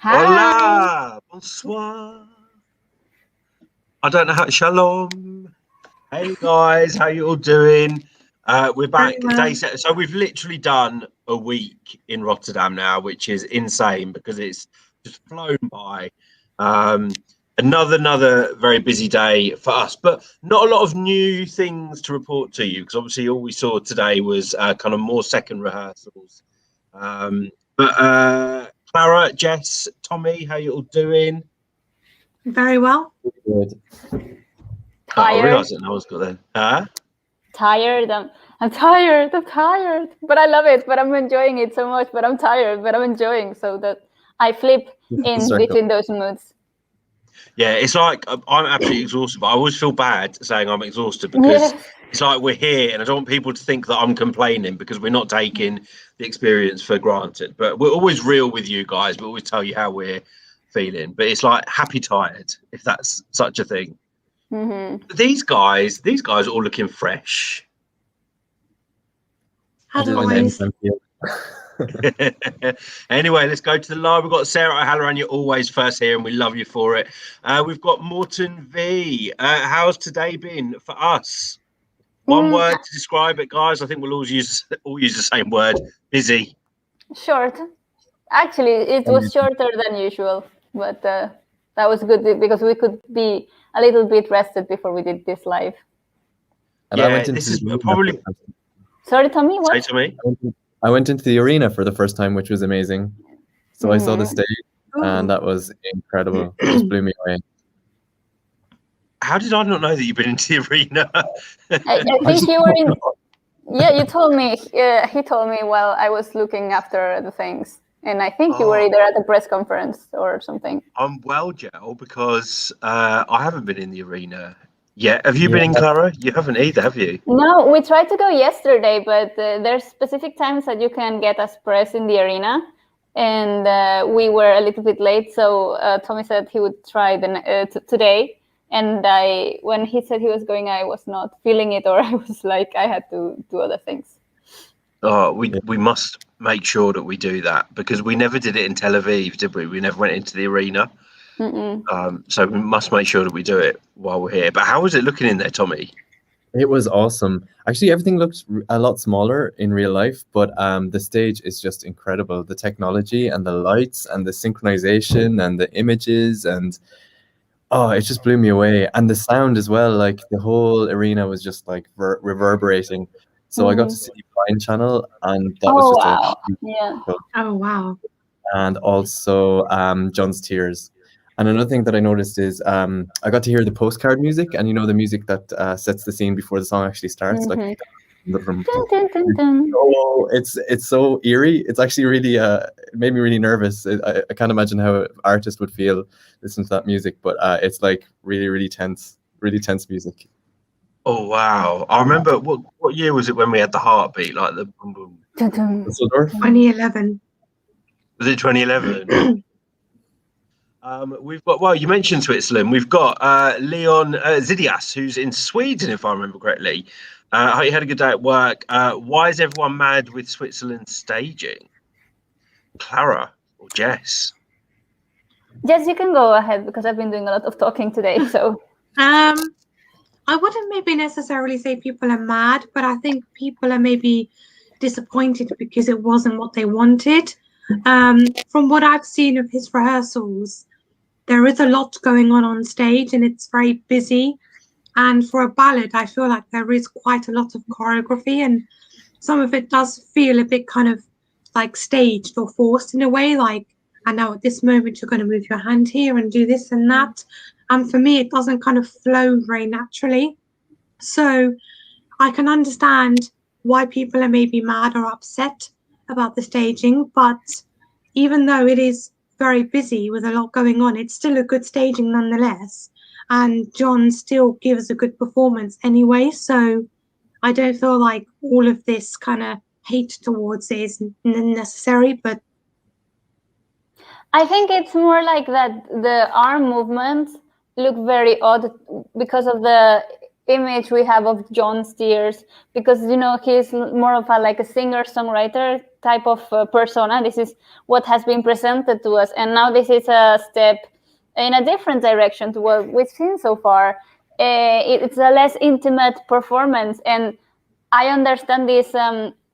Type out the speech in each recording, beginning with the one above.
Hi. Hola, bonsoir. I don't know how. Shalom. Hey guys, how you all doing? We're back. So we've literally done a week in Rotterdam now, which is insane because it's just flown by. Another very busy day for us, but not a lot of new things to report to you because obviously all we saw today was kind of more second rehearsals. But Clara, Jess, Tommy, how you all doing? Very well. Good. I realised that no one's got that. Huh? Tired. I'm tired. I'm tired. But I love it. But I'm enjoying it so much. But I'm tired. But I'm enjoying. So that I flip in between those moods. Yeah, it's like I'm absolutely exhausted, but I always feel bad saying I'm exhausted because it's like we're here and I don't want people to think that I'm complaining because we're not taking the experience for granted. But we're always real with you guys. We always tell you how we're feeling. But it's like happy tired, if that's such a thing. Mm-hmm. These guys are all looking fresh. Anyway, let's go to the live. We've got Sarah O'Halloran. You're always first here, and we love you for it. We've got Morton V. How's today been for us? One word to describe it, guys. I think we'll all use the same word. Busy. Short. Actually, it was shorter than usual, but that was good because we could be a little bit rested before we did this live. And yeah, this is probably. Sorry, Tommy. What? Say to me. I went into the arena for the first time, which was amazing. So I saw the stage, and that was incredible. It just blew me away. How did I not know that you've been into the arena? I think you were in. Yeah, you told me. He told me while I was looking after the things, and I think you were either at a press conference or something. I'm well, Gel, because I haven't been in the arena. Yeah, have you been in, Clara? You haven't either, have you? No, we tried to go yesterday, but there's specific times that you can get as press in the arena, and we were a little bit late. So Tommy said he would try today, and when he said he was going, I was not feeling it, or I was like I had to do other things. Oh, we must make sure that we do that because we never did it in Tel Aviv, did we? We never went into the arena. So we must make sure that we do it while we're here. But how was it looking in there, Tommy? It was awesome. Actually, everything looked a lot smaller in real life, but the stage is just incredible. The technology and the lights and the synchronization and the images and it just blew me away. And the sound as well, like the whole arena was just like reverberating. So I got to see Blind Channel, and that was just Oh wow! And also John's Tears. And another thing that I noticed is I got to hear the postcard music, and the music that sets the scene before the song actually starts. Like, oh, it's so eerie. It's actually really it made me really nervous. I can't imagine how an artist would feel listening to that music, but it's like really tense music. Oh wow! I remember what year was it when we had the heartbeat, like the boom boom? 2011. Was it 2011? We've got, you mentioned Switzerland. We've got Leon Zidias, who's in Sweden, if I remember correctly. I hope you had a good day at work. Why is everyone mad with Switzerland staging? Clara or Jess? Jess, you can go ahead because I've been doing a lot of talking today. So, I wouldn't maybe necessarily say people are mad, but I think people are maybe disappointed because it wasn't what they wanted. From what I've seen of his rehearsals, there is a lot going on stage and it's very busy. And for a ballad, I feel like there is quite a lot of choreography, and some of it does feel a bit kind of like staged or forced in a way, like, and now at this moment you're going to move your hand here and do this and that. And for me, it doesn't kind of flow very naturally. So I can understand why people are maybe mad or upset about the staging, but even though it is very busy with a lot going on, it's still a good staging nonetheless. And John still gives a good performance anyway. So I don't feel like all of this kind of hate towards it is necessary, but I think it's more like that the arm movements look very odd because of the image we have of John Steers, because he's more of a singer-songwriter type of persona. This is what has been presented to us, and now this is a step in a different direction to what we've seen so far. It's a less intimate performance, and I understand this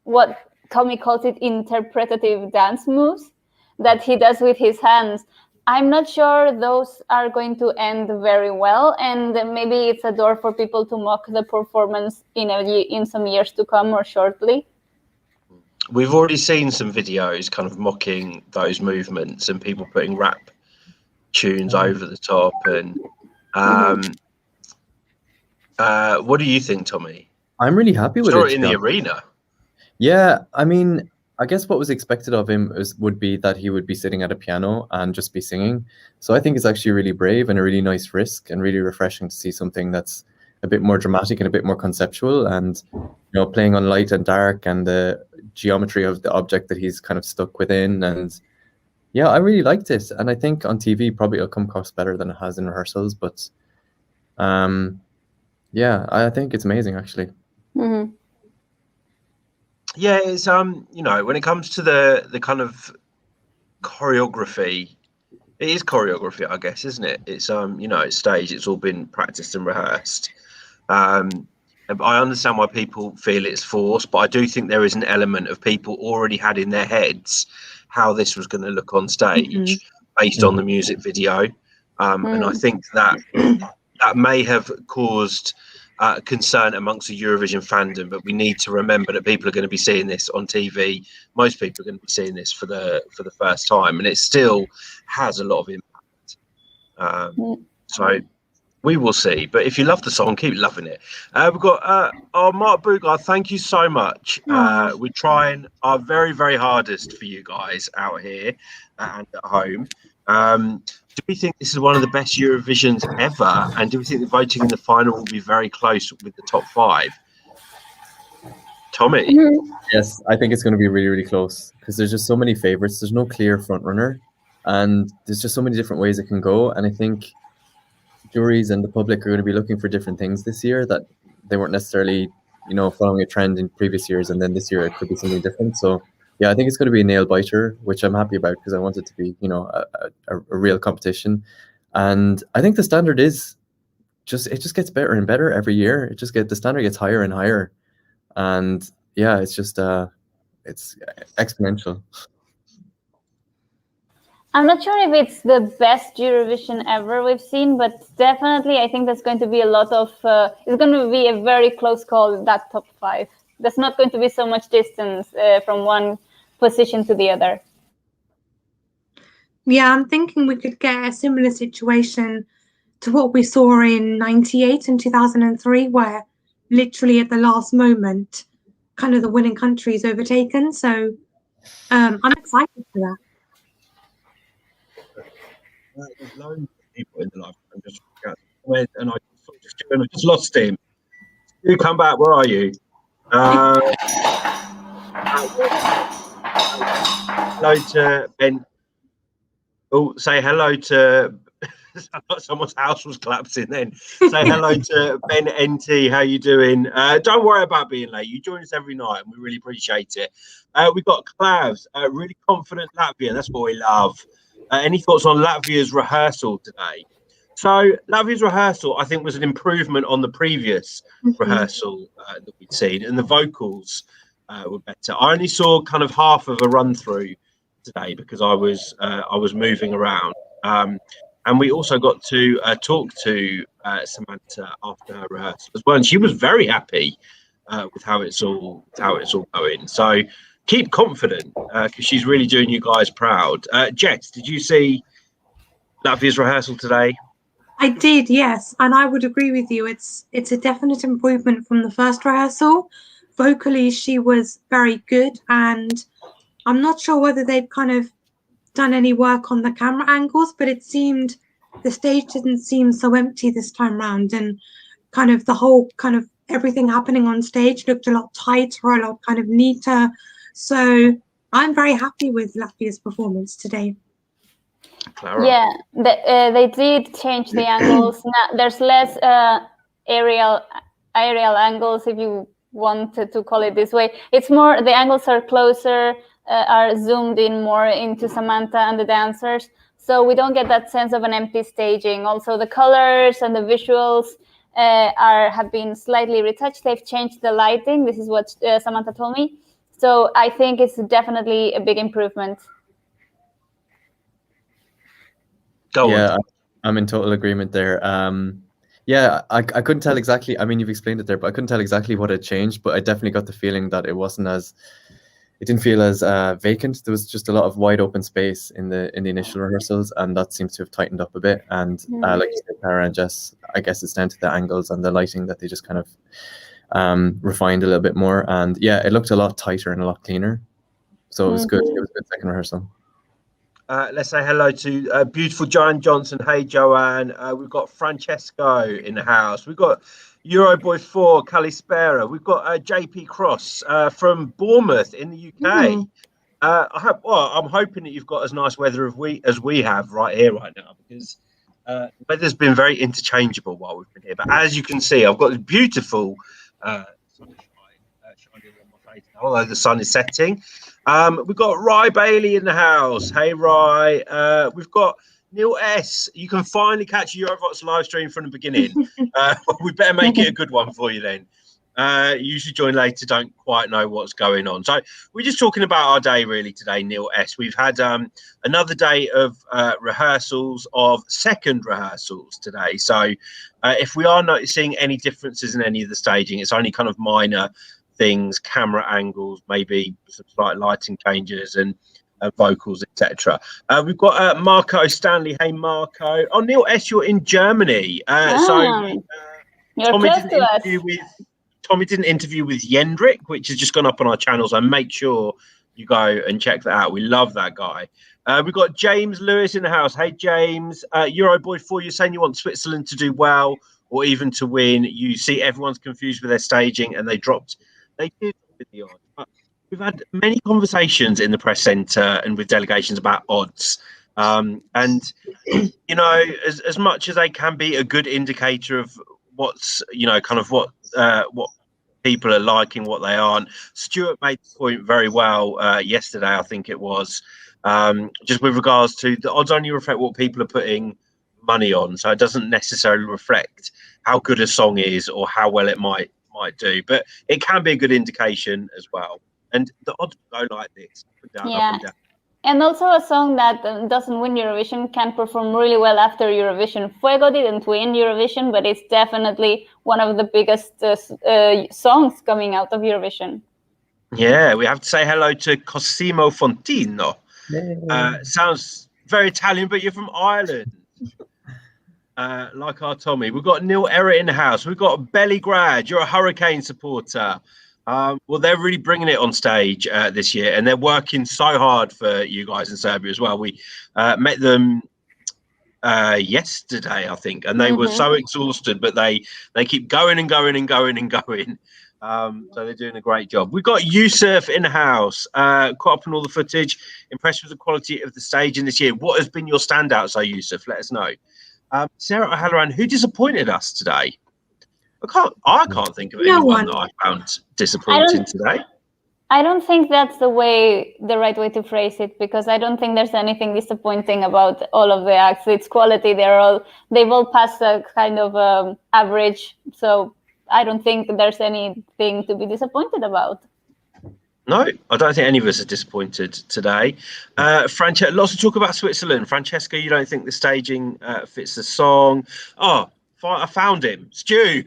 what Tommy calls it interpretative dance moves that he does with his hands. I'm not sure those are going to end very well, and maybe it's a door for people to mock the performance in some years to come or shortly. We've already seen some videos kind of mocking those movements and people putting rap tunes over the top. And what do you think, Tommy? I'm really happy with it. In the arena. Yeah, I mean, I guess what was expected of him would be that he would be sitting at a piano and just be singing. So I think it's actually really brave and a really nice risk, and really refreshing to see something that's a bit more dramatic and a bit more conceptual, and playing on light and dark and the geometry of the object that he's kind of stuck within. And yeah, I really liked it, and I think on TV probably it'll come across better than it has in rehearsals. But yeah, I think it's amazing actually. Mm-hmm. Yeah, it's when it comes to the kind of choreography, it is choreography, I guess, isn't it? It's it's staged, it's all been practiced and rehearsed. I understand why people feel it's forced, but I do think there is an element of people already had in their heads how this was going to look on stage based on the music video, and I think that may have caused concern amongst the Eurovision fandom, but we need to remember that people are going to be seeing this on TV. Most people are going to be seeing this for the first time, and it still has a lot of impact. So we will see. But if you love the song, keep loving it. We've got Mark Bugard. Thank you so much. We're trying our very, very hardest for you guys out here and at home. Do we think this is one of the best Eurovisions ever? And do we think the voting in the final will be very close with the top 5? Tommy? Yes, I think it's going to be really, really close, because there's just so many favorites. There's no clear front runner, and there's just so many different ways it can go. And I think juries and the public are going to be looking for different things this year that they weren't necessarily, following a trend in previous years. And then this year it could be something different. So yeah, I think it's going to be a nail biter, which I'm happy about, because I want it to be, a real competition. And I think the standard is it just gets better and better every year. The standard gets higher and higher. And yeah, it's just, it's exponential. I'm not sure if it's the best Eurovision ever we've seen, but definitely I think there's going to be a lot of, it's going to be a very close call, that top 5. There's not going to be so much distance from one position to the other. Yeah, I'm thinking we could get a similar situation to what we saw in 98 and 2003, where literally at the last moment, kind of the winning country is overtaken. So I'm excited for that. There's loads of people in the live. I'm just and I just lost him. You come back. Where are you? Hello to Ben. Oh, say hello to. Someone's house was collapsing. Then say hello to Ben NT. How you doing? Don't worry about being late. You join us every night, and we really appreciate it. We've got Klaus, really confident Latvia. That's what we love. Any thoughts on Latvia's rehearsal today? So Latvia's rehearsal, I think, was an improvement on the previous rehearsal that we'd seen, and the vocals were better. I only saw kind of half of a run through today because I was moving around, and we also got to talk to Samantha after her rehearsal as well, and she was very happy with how it's all going. So keep confident, because she's really doing you guys proud. Jess, did you see Latvia's rehearsal today? I did, yes, and I would agree with you. It's a definite improvement from the first rehearsal. Vocally, she was very good, and I'm not sure whether they've kind of done any work on the camera angles, but it seemed the stage didn't seem so empty this time round, and kind of the whole kind of everything happening on stage looked a lot tighter, a lot kind of neater. So I'm very happy with Latvia's performance today. Clara? Yeah, they did change the angles. Now there's less aerial aerial angles, if you wanted to call it this way. It's more, the angles are closer, are zoomed in more into Samantha and the dancers. So we don't get that sense of an empty staging. Also, the colors and the visuals have been slightly retouched. They've changed the lighting. This is what Samantha told me. So I think it's definitely a big improvement. Yeah, I'm in total agreement there. Yeah, I couldn't tell exactly. I mean, you've explained it there, but I couldn't tell exactly what had changed. But I definitely got the feeling that it didn't feel as vacant. There was just a lot of wide open space in the initial rehearsals, and that seems to have tightened up a bit. And like you said, Cara and Jess, I guess it's down to the angles and the lighting that they just kind of refined a little bit more. And yeah, it looked a lot tighter and a lot cleaner. So it was good. It was a good second rehearsal. Let's say hello to beautiful Joanne Johnson. Hey, Joanne. We've got Francesco in the house. We've got Euroboy 4, Kalispera. We've got JP Cross from Bournemouth in the UK. I'm hoping that you've got as nice weather as we have right here right now, because the weather's been very interchangeable while we've been here. But as you can see, I've got this beautiful sunshine shining on my face now, although the sun is setting. We've got Rye Bailey in the house. Hey, Rye. We've got Neil S. You can finally catch a Eurovoxx live stream from the beginning. We better make it a good one for you then. Usually join later, don't quite know what's going on. So we're just talking about our day really today, Neil S. We've had another day of rehearsals, of second rehearsals today. So if we are noticing any differences in any of the staging, it's only kind of minor things, camera angles, maybe some slight lighting changes and vocals, etc. We've got Marco Stanley. Hey, Marco. Oh, Neil S, you're in Germany. You're close to us. Tommy did an interview with Jendrik, which has just gone up on our channel, so make sure you go and check that out. We love that guy. We've got James Lewis in the house. Hey, James. Euroboy 4, you're saying you want Switzerland to do well or even to win. You see everyone's confused with their staging, and they did with the odds. But we've had many conversations in the press centre and with delegations about odds. And, you know, as much as they can be a good indicator of what's, you know, kind of what people are liking, what they aren't. Stuart made the point very well yesterday, I think it was, just with regards to the odds only reflect what people are putting money on. So it doesn't necessarily reflect how good a song is or how well it might do, but it can be a good indication as well. And the odds go like this, up and down, up and down. And also a song that doesn't win Eurovision can perform really well after Eurovision. Fuego didn't win Eurovision, but it's definitely one of the biggest songs coming out of Eurovision. Yeah, we have to say hello to Cosimo Fontino. Sounds very Italian, but you're from Ireland. Like our Tommy. We've got Neil Errett in the house. We've got Bellygrad. You're a Hurricane supporter. Well, they're really bringing it on stage this year, and they're working so hard for you guys in Serbia as well. We met them yesterday, I think, and they were so exhausted, but they keep going and going and going and going. So they're doing a great job. We've got Yusuf in the house, caught up on all the footage, impressed with the quality of the staging this year. What has been your standout, so Yusuf? Let us know. Sarah O'Halloran, who disappointed us today? I can't think of anyone that I found disappointing today. I don't think that's the right way to phrase it, because I don't think there's anything disappointing about all of the acts. It's quality. They've all passed a kind of average. So I don't think there's anything to be disappointed about. No, I don't think any of us are disappointed today. Lots to talk about Switzerland. Francesca, you don't think the staging fits the song? Oh, I found him. Stu.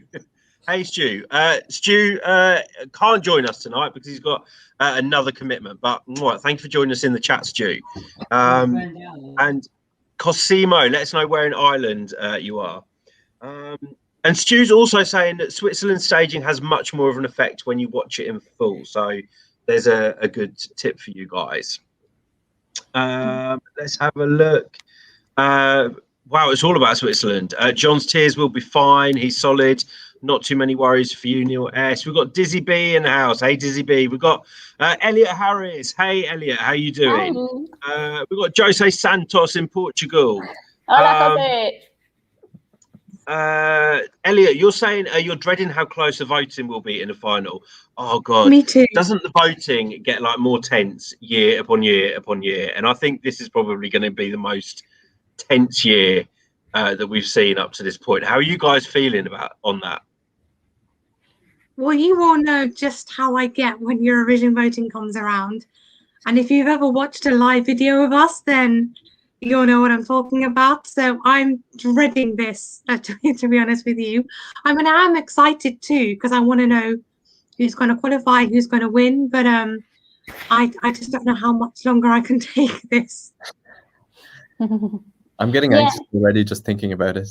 Hey, Stu. Stu can't join us tonight because he's got another commitment. But thank you for joining us in the chat, Stu. And Cosimo, let us know where in Ireland you are. And Stu's also saying that Switzerland staging has much more of an effect when you watch it in full. So there's a good tip for you guys. Let's have a look. Wow, it's all about Switzerland. John's tears will be fine. He's solid. Not too many worries for you, Neil S. We've got Dizzy B in the house. Hey, Dizzy B. We've got Elliot Harris. Hey, Elliot. How you doing? We've got Jose Santos in Portugal. Hola, Jose. Elliot, you're saying you're dreading how close the voting will be in the final. Oh God, Me too. doesn't the voting get like more tense year upon year upon year? And I think this is probably going to be the most tense year that we've seen up to this point. How are you guys feeling on that? Well, you all know just how I get when Eurovision voting comes around. And if you've ever watched a live video of us, then you'll know what I'm talking about. So I'm dreading this, to be honest with you. I mean, I'm excited too, because I want to know who's going to qualify, who's going to win. But I just don't know how much longer I can take this. I'm getting anxious already just thinking about it.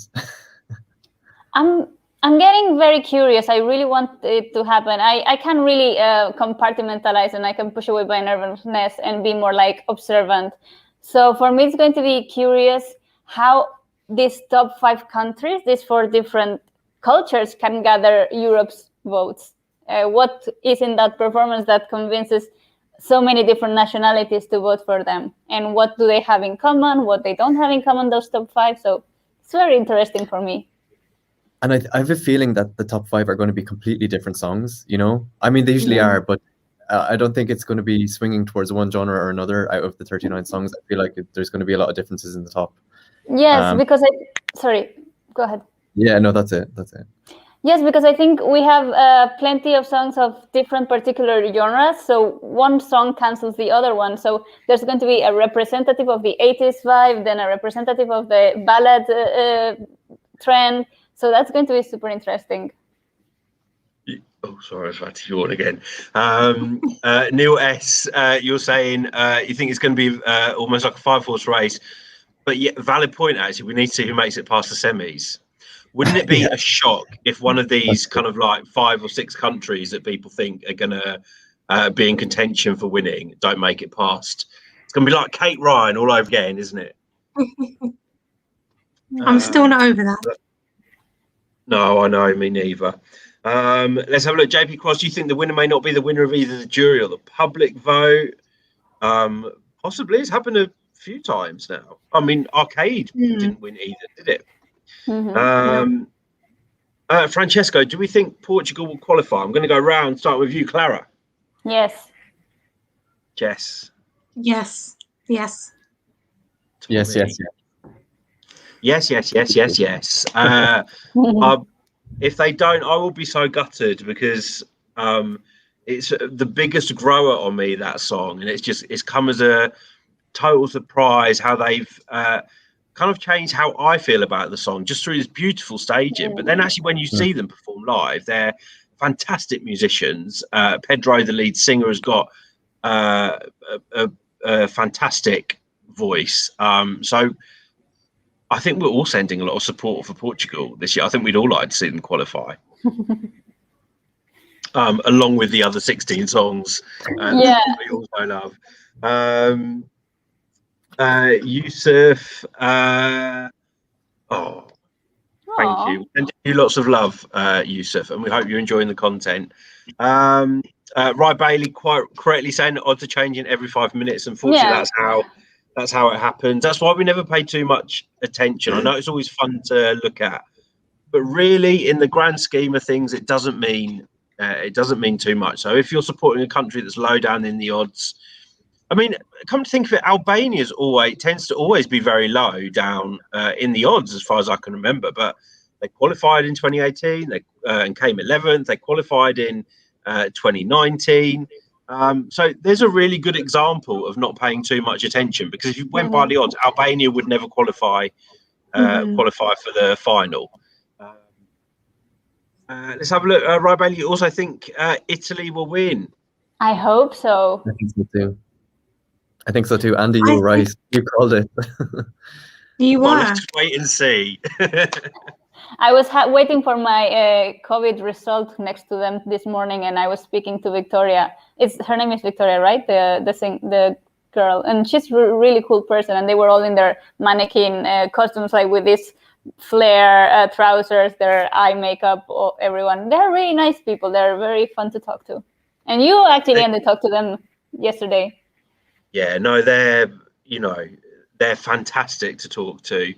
I'm getting very curious. I really want it to happen. I can really compartmentalize, and I can push away my nervousness and be more like observant. So for me, it's going to be curious how these top 5 countries, these 4 different cultures, can gather Europe's votes. What is in that performance that convinces so many different nationalities to vote for them? And what do they have in common? What they don't have in common, those top 5? So it's very interesting for me. And I have a feeling that the top 5 are going to be completely different songs, you know? I mean, they usually are, but I don't think it's going to be swinging towards one genre or another out of the 39 songs. I feel like there's going to be a lot of differences in the top. Yes, because sorry, go ahead. Yeah, no, that's it. Yes, because I think we have plenty of songs of different particular genres. So one song cancels the other one. So there's going to be a representative of the 80s vibe, then a representative of the ballad trend. So that's going to be super interesting. Oh, sorry, I was about to yawn again. Neil S., you're saying you think it's going to be almost like a 5-horse race, but yeah, valid point, actually. We need to see who makes it past the semis. Wouldn't it be a shock if one of these kind of like 5 or 6 countries that people think are going to be in contention for winning don't make it past? It's going to be like Kate Ryan all over again, isn't it? I'm still not over that. No, I know, me neither. Let's have a look. JP Cross, do you think the winner may not be the winner of either the jury or the public vote? Possibly. It's happened a few times now. I mean, Arcade didn't win either, did it? Francesco, do we think Portugal will qualify? I'm going to go round, start with you, Clara. Yes. Jess. Yes. Yes. If they don't, I will be so gutted because it's the biggest grower on me, that song, and it's come as a total surprise how they've kind of changed how I feel about the song just through this beautiful staging. But then actually when you see them perform live, they're fantastic musicians. Pedro, the lead singer, has got a fantastic voice. So I think we're all sending a lot of support for Portugal this year. I think we'd all like to see them qualify. Along with the other 16 songs that we also love. Yusuf, thank you. And you lots of love, Yusuf, and we hope you're enjoying the content. Rye Bailey quite correctly saying that odds are changing every 5 minutes. Unfortunately, that's how it happens. That's why we never pay too much attention. I know it's always fun to look at, but really, in the grand scheme of things, it doesn't mean too much. So if you're supporting a country that's low down in the odds, I mean, come to think of it, Albania tends to always be very low down in the odds, as far as I can remember. But they qualified in 2018, and came 11th. They qualified in 2019. So there's a really good example of not paying too much attention, because if you went by the odds, Albania would never qualify for the final. Let's have a look. Rye Bailey, you also think Italy will win? I hope so. I think so too. Andy, you were right. You called it. You Well, were. let's just wait and see. I was waiting for my COVID result next to them this morning, and I was speaking to Victoria. Her name is Victoria, right? The girl, and she's a really cool person. And they were all in their mannequin costumes, like with this flare trousers, their eye makeup. Everyone, they're really nice people. They're very fun to talk to. And you actually and talked to them yesterday. Yeah, no, they're fantastic to talk to.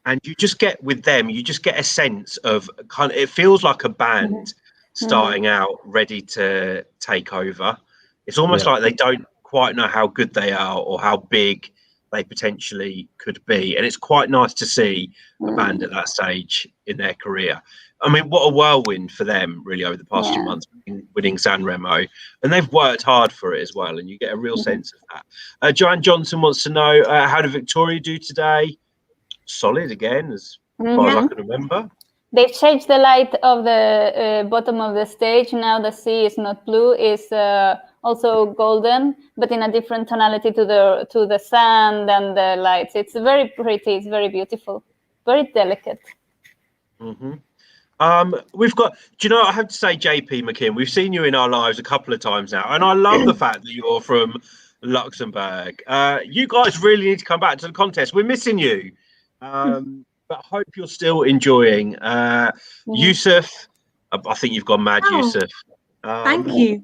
and you just get with them, you just get a sense of kind of, it feels like a band starting out ready to take over. It's almost like they don't quite know how good they are or how big they potentially could be, and it's quite nice to see a band at that stage in their career. I mean, what a whirlwind for them, really, over the past few months, winning San Remo. And they've worked hard for it as well, and you get a real sense of that. Joanne Johnson wants to know, how did Victoria do today? Solid again, as far as I can remember. They've changed the light of the bottom of the stage. Now the sea is not blue, it's also golden, but in a different tonality to the sand and the lights. It's very pretty, it's very beautiful, very delicate. We've got, do you know, I have to say, JP McKeon, we've seen you in our lives a couple of times now, and I love the fact that you're from Luxembourg. You guys really need to come back to the contest. We're missing you, but I hope you're still enjoying. Yusuf, I think you've gone mad, Yusuf. Thank you.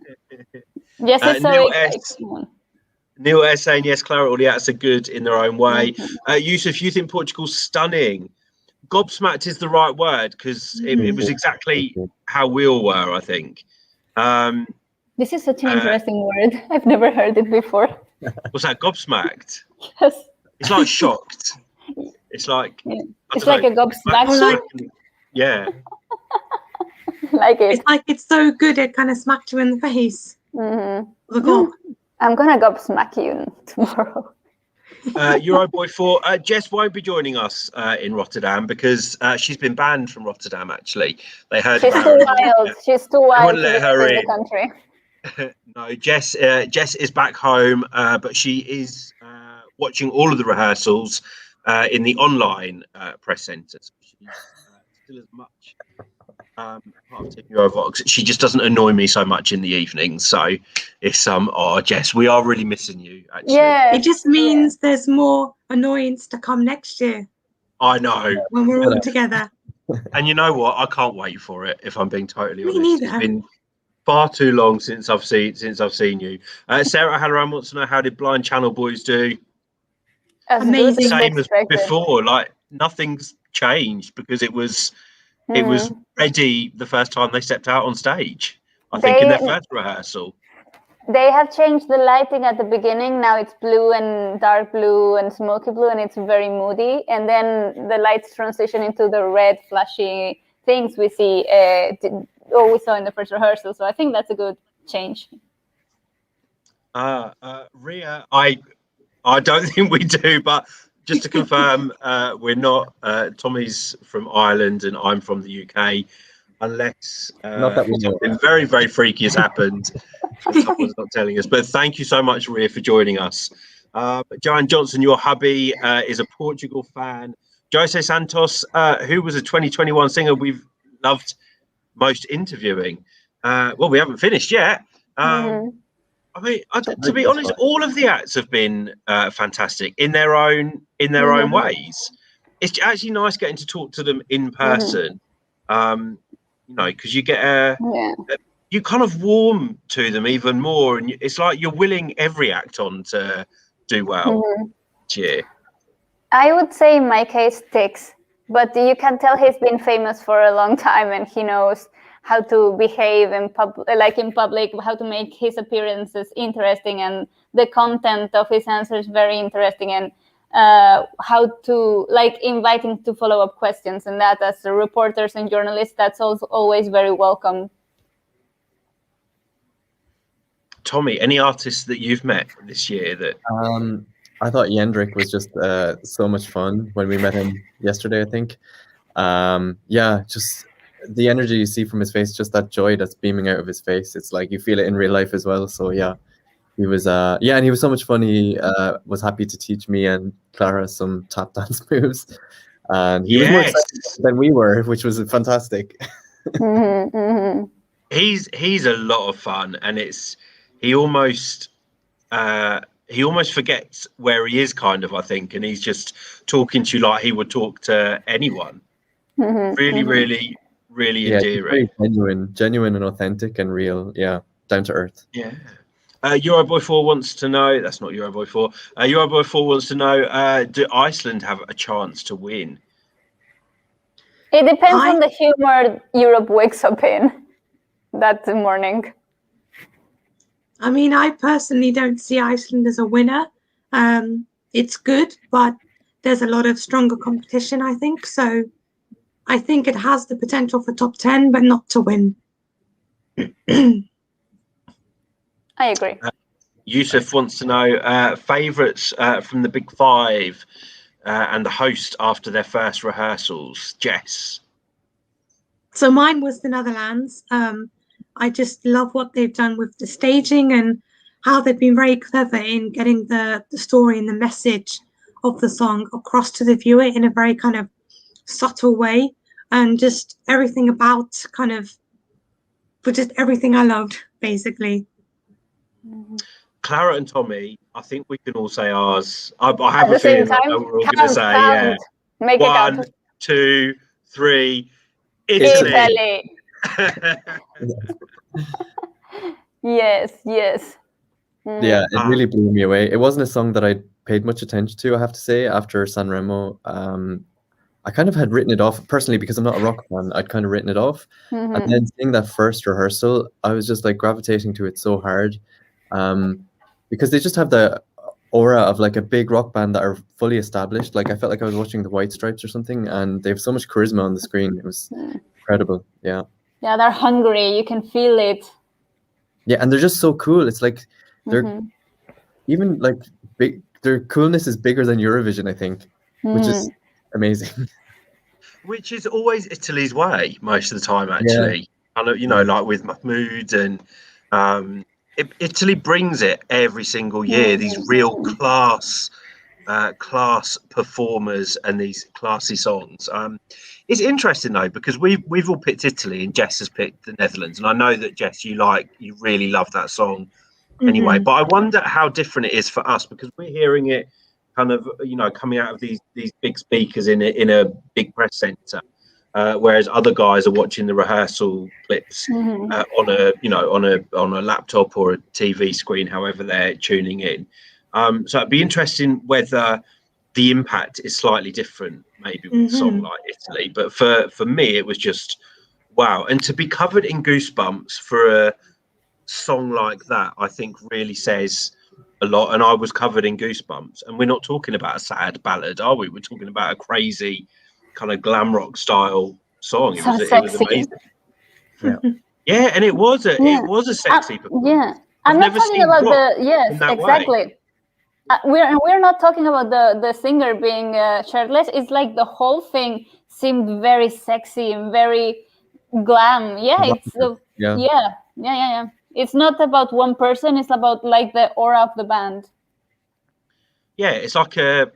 Yes, it's Neil S saying, yes, Clara, all the acts are good in their own way. Yusuf, you think Portugal's stunning? Gobsmacked is the right word, because it was exactly how we all were, I think. This is such an interesting word. I've never heard it before. What's that, gobsmacked? Yes. It's like shocked. It's like... It's like a gobsmacked. Yeah. Like it. It's like it's so good it kind of smacked you in the face. I'm gonna gobsmack you tomorrow. Euroboy 4. Jess won't be joining us in Rotterdam because she's been banned from Rotterdam. Actually, they heard she's too wild. She's too wild to let her in the country. No, Jess is back home, but she is watching all of the rehearsals in the online press centre. So she's still as much part of Team Eurovoxx. She just doesn't annoy me so much in the evenings. So it's oh, Jess, we are really missing you. Actually, yeah, it just means there's more annoyance to come next year. I know, when we're all together. And you know what? I can't wait for it. If I'm being totally honest, neither. It's been far too long since I've seen you. Sarah Halloran wants to know, how did Blind Channel Boys do? Amazing. Same as before. Like nothing's changed because it was ready the first time they stepped out on stage. I think in their first rehearsal. They have changed the lighting at the beginning. Now it's blue and dark blue and smoky blue, and it's very moody. And then the lights transition into the red, flashy things we see. We saw in the first rehearsal. So I think that's a good change. Ria, I don't think we do, but just to confirm, we're not. Tommy's from Ireland and I'm from the UK. Unless something very, very freaky has happened, someone's not telling us. But thank you so much, Ria, for joining us. Joanne Johnson, your hubby is a Portugal fan. Jose Santos, who was a 2021 singer we've loved most interviewing. Well, we haven't finished yet. I mean, to be honest, all of the acts have been fantastic in their own ways. It's actually nice getting to talk to them in person. You know, because you get you kind of warm to them even more, and it's like you're willing every act on to do well. Cheer. I would say in my case, Tix, but you can tell he's been famous for a long time, and he knows how to behave in public, how to make his appearances interesting, and the content of his answers very interesting, and how to inviting to follow-up questions, and that as reporters and journalists, that's also always very welcome. Tommy, any artists that you've met this year that I thought Jendrik was just so much fun when we met him yesterday, I think. Just the energy you see from his face, just that joy that's beaming out of his face, it's like you feel it in real life as well. So he was and he was so much fun. He was happy to teach me and Clara some tap dance moves, and he was more excited than we were, which was fantastic. He's a lot of fun, and he almost forgets where he is, kind of, I think, and he's just talking to you like he would talk to anyone. Really endearing. Very genuine and authentic and real. Yeah, down to earth. Yeah. Euroboy 4 wants to know, that's not Euroboy 4. Euroboy 4 wants to know, do Iceland have a chance to win? It depends on the humor Europe wakes up in that morning. I mean, I personally don't see Iceland as a winner. It's good, but there's a lot of stronger competition, I think. So I think it has the potential for top 10, but not to win. I agree. Yusuf wants to know favourites from the Big Five and the host after their first rehearsals. Jess. So mine was the Netherlands. I just love what they've done with the staging and how they've been very clever in getting the story and the message of the song across to the viewer in a very kind of subtle way, and just everything about just everything I loved, basically. Clara and Tommy, I think we can all say ours. I have At a feeling that we're all going to say, yeah. Make 1, 2, 3, Italy. Yes. Yeah, it really blew me away. It wasn't a song that I paid much attention to, I have to say, after Sanremo. I kind of had written it off personally because I'm not a rock fan. I'd kind of written it off. And then seeing that first rehearsal, I was just like gravitating to it so hard. Because they just have the aura of like a big rock band that are fully established. Like I felt like I was watching the White Stripes or something, and they have so much charisma on the screen. It was incredible. Yeah, they're hungry. You can feel it. Yeah, and they're just so cool. It's like they're even like big. Their coolness is bigger than Eurovision, I think, which is amazing. Which is always Italy's way most of the time, actually. I know, you know, like with Mahmood and Italy brings it every single year. These real class performers and these classy songs. It's interesting though, because we've all picked Italy and Jess has picked the Netherlands, and I know that Jess, you really love that song anyway. But I wonder how different it is for us, because we're hearing it kind of, you know, coming out of these big speakers in a big press centre. Whereas other guys are watching the rehearsal clips on a laptop or a TV screen, however they're tuning in. So it'd be interesting whether the impact is slightly different, maybe with a song like Italy. But for me, it was just wow. And to be covered in goosebumps for a song like that, I think really says a lot. And I was covered in goosebumps. And we're not talking about a sad ballad, are we? We're talking about a crazy kind of glam rock style song. It was amazing. Yeah, and it was a sexy performance. I'm not talking about exactly. We're not talking about the singer being shirtless. It's like the whole thing seemed very sexy and very glam. Yeah, it's not about one person. It's about like the aura of the band. Yeah, it's like it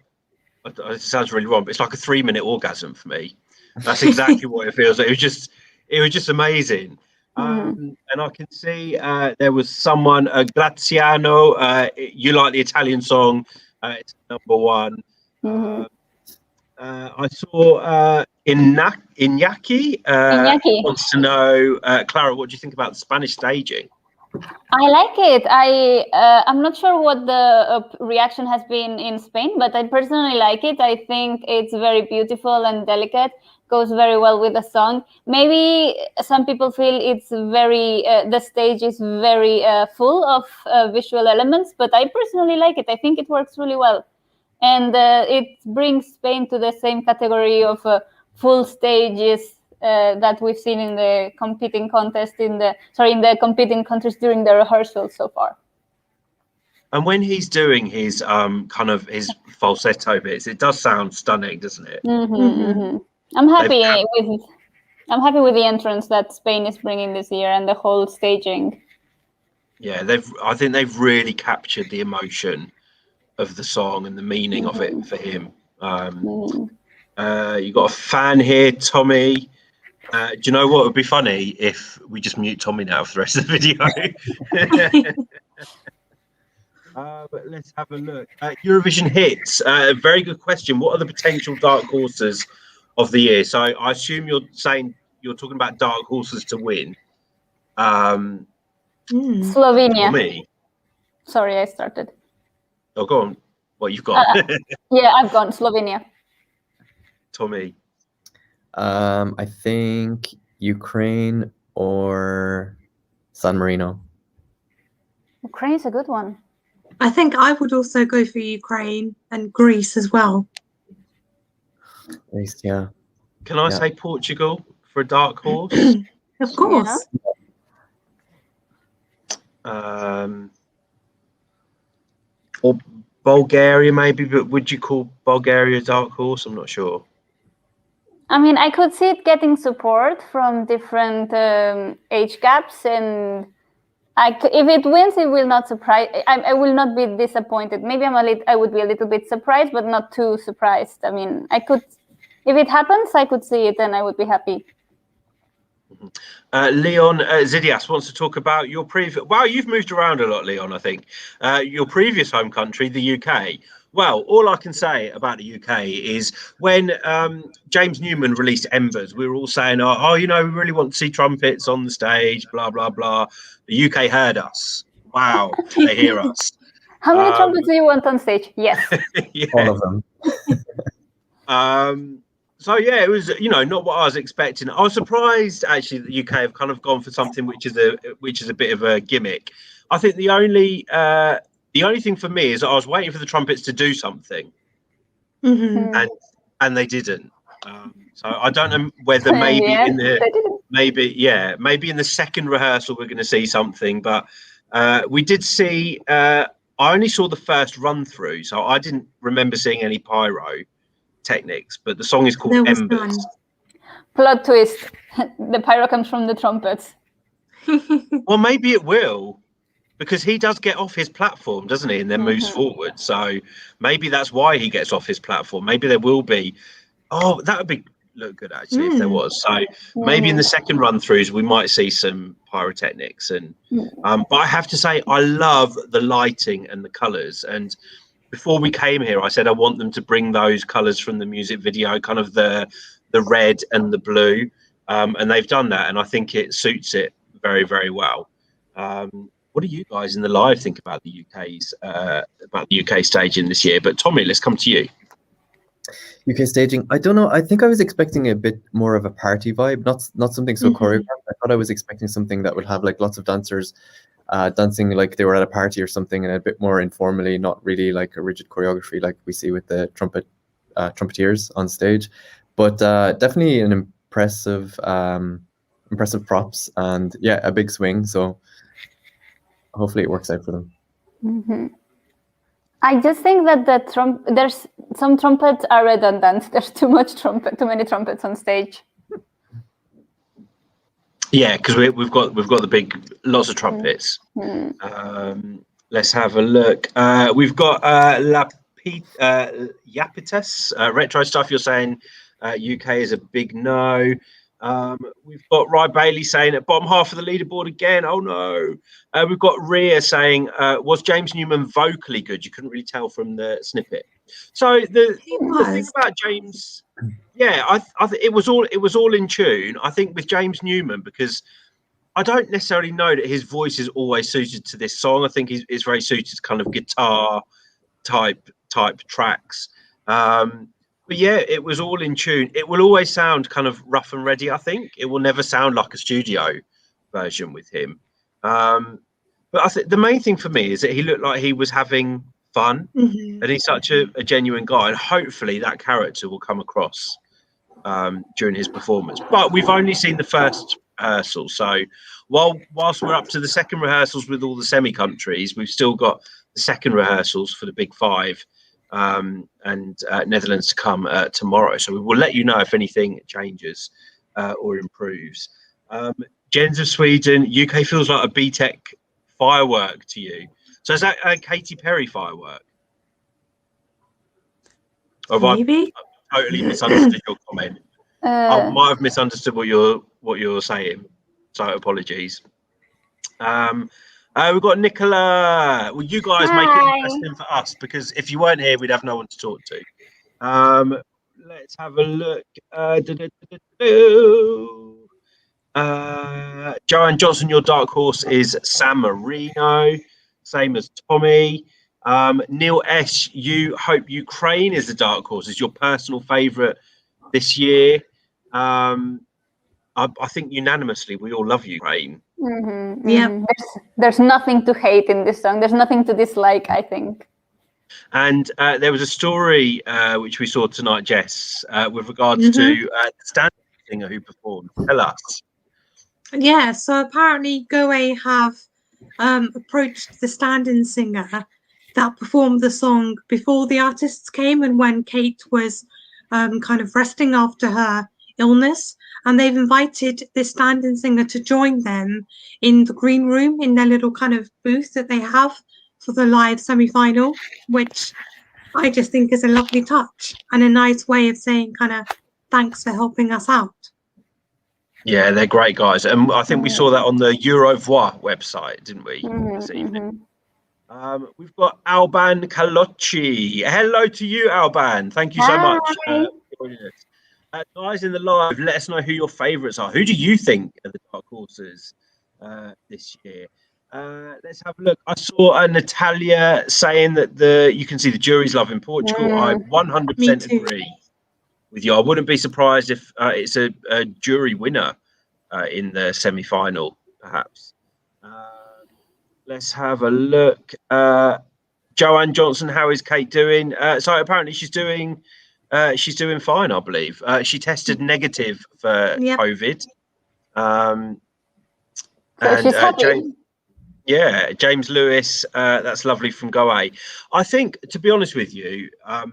sounds really wrong, but it's like a 3-minute orgasm for me. That's exactly what it feels like. It was just amazing. And I can see there was someone, Graziano, you like the Italian song, it's number 1. I saw Iñaki wants to know, Clara, what do you think about the Spanish staging? I like it. I'm not sure what the reaction has been in Spain, but I personally like it. I think it's very beautiful and delicate, goes very well with the song. Maybe some people feel it's very, the stage is very full of visual elements, but I personally like it. I think it works really well. And it brings Spain to the same category of full stages that we've seen in the competing contest in the competing countries during the rehearsal so far. And when he's doing his kind of his falsetto bits, it does sound stunning, doesn't it? I'm happy with the entrance that Spain is bringing this year and the whole staging. Yeah, I think they've really captured the emotion of the song and the meaning of it for him. You got a fan here, Tommy. Do you know what would be funny if we just mute Tommy now for the rest of the video? But let's have a look. Eurovision hits. Very good question. What are the potential dark horses of the year? So I assume you're talking about dark horses to win. Slovenia. Me. Sorry, I started. Oh, go on. What you've got? Yeah, I've gone Slovenia. Tommy. I think Ukraine or San Marino. Ukraine is a good one. I think I would also go for Ukraine and Greece as well. Nice, yeah. Can I Yeah. say Portugal for a dark horse? Of course. Or Bulgaria maybe, but would you call Bulgaria a dark horse? I'm not sure. I mean, I could see it getting support from different age gaps, and if it wins, it will not surprise. I will not be disappointed. Maybe I would be a little bit surprised, but not too surprised. I mean, if it happens, I could see it, and I would be happy. Leon Zidias wants to talk about your previous. Wow, you've moved around a lot, Leon. I think your previous home country, the UK. Well, all I can say about the UK is when James Newman released Embers, we were all saying, oh, you know, we really want to see trumpets on the stage, blah, blah, blah. The UK heard us. Wow, they hear us. How many trumpets do you want on stage? Yes. Yeah. All of them. So yeah, it was, you know, not what I was expecting. I was surprised actually that the UK have kind of gone for something which is a bit of a gimmick. I think the only thing for me is that I was waiting for the trumpets to do something, and they didn't. So I don't know whether maybe in the second rehearsal we're going to see something, but we did see. I only saw the first run through, so I didn't remember seeing any pyro techniques, but the song is called Embers. Plot twist: the pyro comes from the trumpets. Well, maybe it will, because he does get off his platform, doesn't he, and then moves forward. So maybe that's why he gets off his platform. Maybe there will be. Oh, that would look good actually if there was. So maybe in the second run throughs we might see some pyrotechnics. And but I have to say I love the lighting and the colours. And before we came here, I said I want them to bring those colours from the music video, kind of the red and the blue, and they've done that, and I think it suits it very, very well. What do you guys in the live think about the UK staging this year? But Tommy, let's come to you. UK staging, I don't know. I think I was expecting a bit more of a party vibe, not something so choreographed. I thought I was expecting something that would have like lots of dancers dancing like they were at a party or something, and a bit more informally, not really like a rigid choreography like we see with the trumpeteers on stage. But definitely an impressive props, and yeah, a big swing. So hopefully it works out for them. I just think that there's some trumpets are redundant. There's too many trumpets on stage. Yeah, because we've got lots of trumpets. Let's have a look. We've got Yapitas retro stuff. You're saying UK is a big no. We've got Rye Bailey saying at bottom half of the leaderboard again. Oh no. We've got Rhea saying, was James Newman vocally good? You couldn't really tell from the snippet. So the thing about James, yeah, I think it was all in tune. I think with James Newman, because I don't necessarily know that his voice is always suited to this song. I think it's very suited to kind of guitar type tracks. But yeah, it was all in tune. It will always sound kind of rough and ready, I think. It will never sound like a studio version with him. But I think the main thing for me is that he looked like he was having fun, and he's such a genuine guy. And hopefully that character will come across during his performance. But we've only seen the first rehearsal. So whilst we're up to the second rehearsals with all the semi-countries, we've still got the second rehearsals for the Big Five. And Netherlands to come tomorrow. So we will let you know if anything changes or improves. Jens of Sweden, UK feels like a BTEC firework to you. So is that a Katy Perry firework? Or Maybe. I totally misunderstood your comment. I might have misunderstood what you're saying. So apologies. We've got Nicola. Will you guys make it interesting for us? Because if you weren't here, we'd have no one to talk to. Let's have a look. Joanne Johnson, your dark horse is San Marino, same as Tommy. Neil S, you hope Ukraine is the dark horse, is your personal favourite this year. I think unanimously we all love Ukraine. Yeah. There's nothing to hate in this song. There's nothing to dislike, I think. And there was a story which we saw tonight, Jess, with regards to the standing singer who performed. Tell us. Yeah, so apparently Goe have approached the stand-in singer that performed the song before the artists came and when Kate was kind of resting after her illness. And they've invited this stand-in singer to join them in the green room in their little kind of booth that they have for the live semi-final, which I just think is a lovely touch and a nice way of saying kind of thanks for helping us out. Yeah, they're great guys. And I think we saw that on the Eurovoxx website, didn't we, this evening? We've got Alban Kalocci. Hello to you, Alban. Thank you so much for joining us. Guys in the live, let us know who your favourites are. Who do you think are the dark horses this year? Let's have a look. I saw Natalia saying that you can see the jury's love in Portugal. I 100% agree with you. I wouldn't be surprised if it's a jury winner in the semi-final, perhaps. Let's have a look. Joanne Johnson, how is Kate doing? So apparently she's doing fine, I believe. She tested negative for COVID. So she's happy. James Lewis, that's lovely from Goe. I think, to be honest with you, I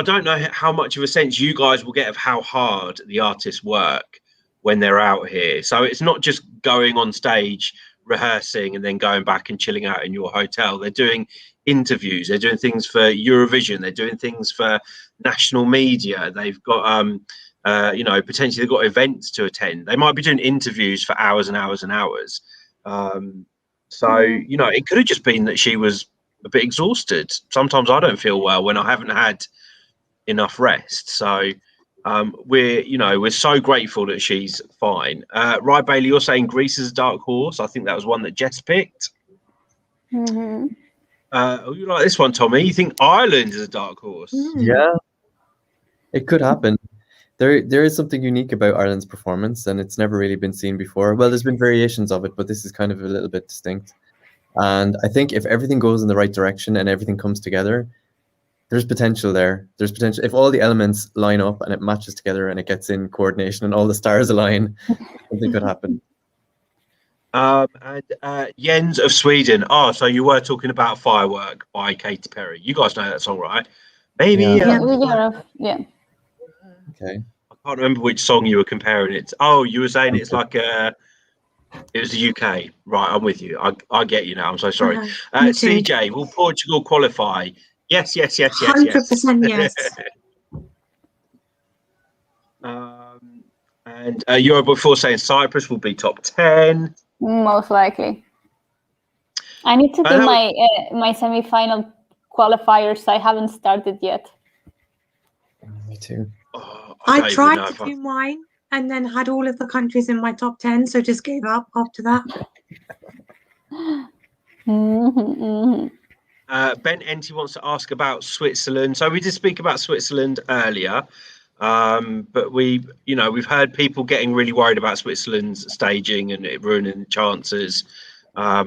don't know how much of a sense you guys will get of how hard the artists work when they're out here. So it's not just going on stage, rehearsing, and then going back and chilling out in your hotel. They're doing interviews. They're doing things for Eurovision. They're doing things for national media. They've got, potentially they've got events to attend. They might be doing interviews for hours and hours and hours. It could have just been that she was a bit exhausted. Sometimes I don't feel well when I haven't had enough rest. So we're so grateful that she's fine. Right, Bailey, you're saying Greece is a dark horse. I think that was one that Jess picked. You like this one, Tommy? You think Ireland is a dark horse? Yeah, it could happen. There is something unique about Ireland's performance, and it's never really been seen before. Well, there's been variations of it, but this is kind of a little bit distinct. And I think if everything goes in the right direction and everything comes together, there's potential there. There's potential if all the elements line up and it matches together and it gets in coordination and all the stars align, something could happen. And Jens of Sweden. Oh, so you were talking about Firework by Katy Perry. You guys know that song, right? Maybe. Yeah. Okay. I can't remember which song you were comparing it to. Oh, you were saying it's like it was the UK. Right, I'm with you. I get you now. I'm so sorry. CJ, will Portugal qualify? Yes. 100% yes. And you were before saying Cyprus will be top 10. Most likely. I need to do my semi-final qualifiers. I haven't started yet. Me too. I tried to do mine and then had all of the countries in my top 10, so just gave up after that. Ben Enty wants to ask about Switzerland. So we did speak about Switzerland earlier, but we've heard people getting really worried about Switzerland's staging and it ruining chances. I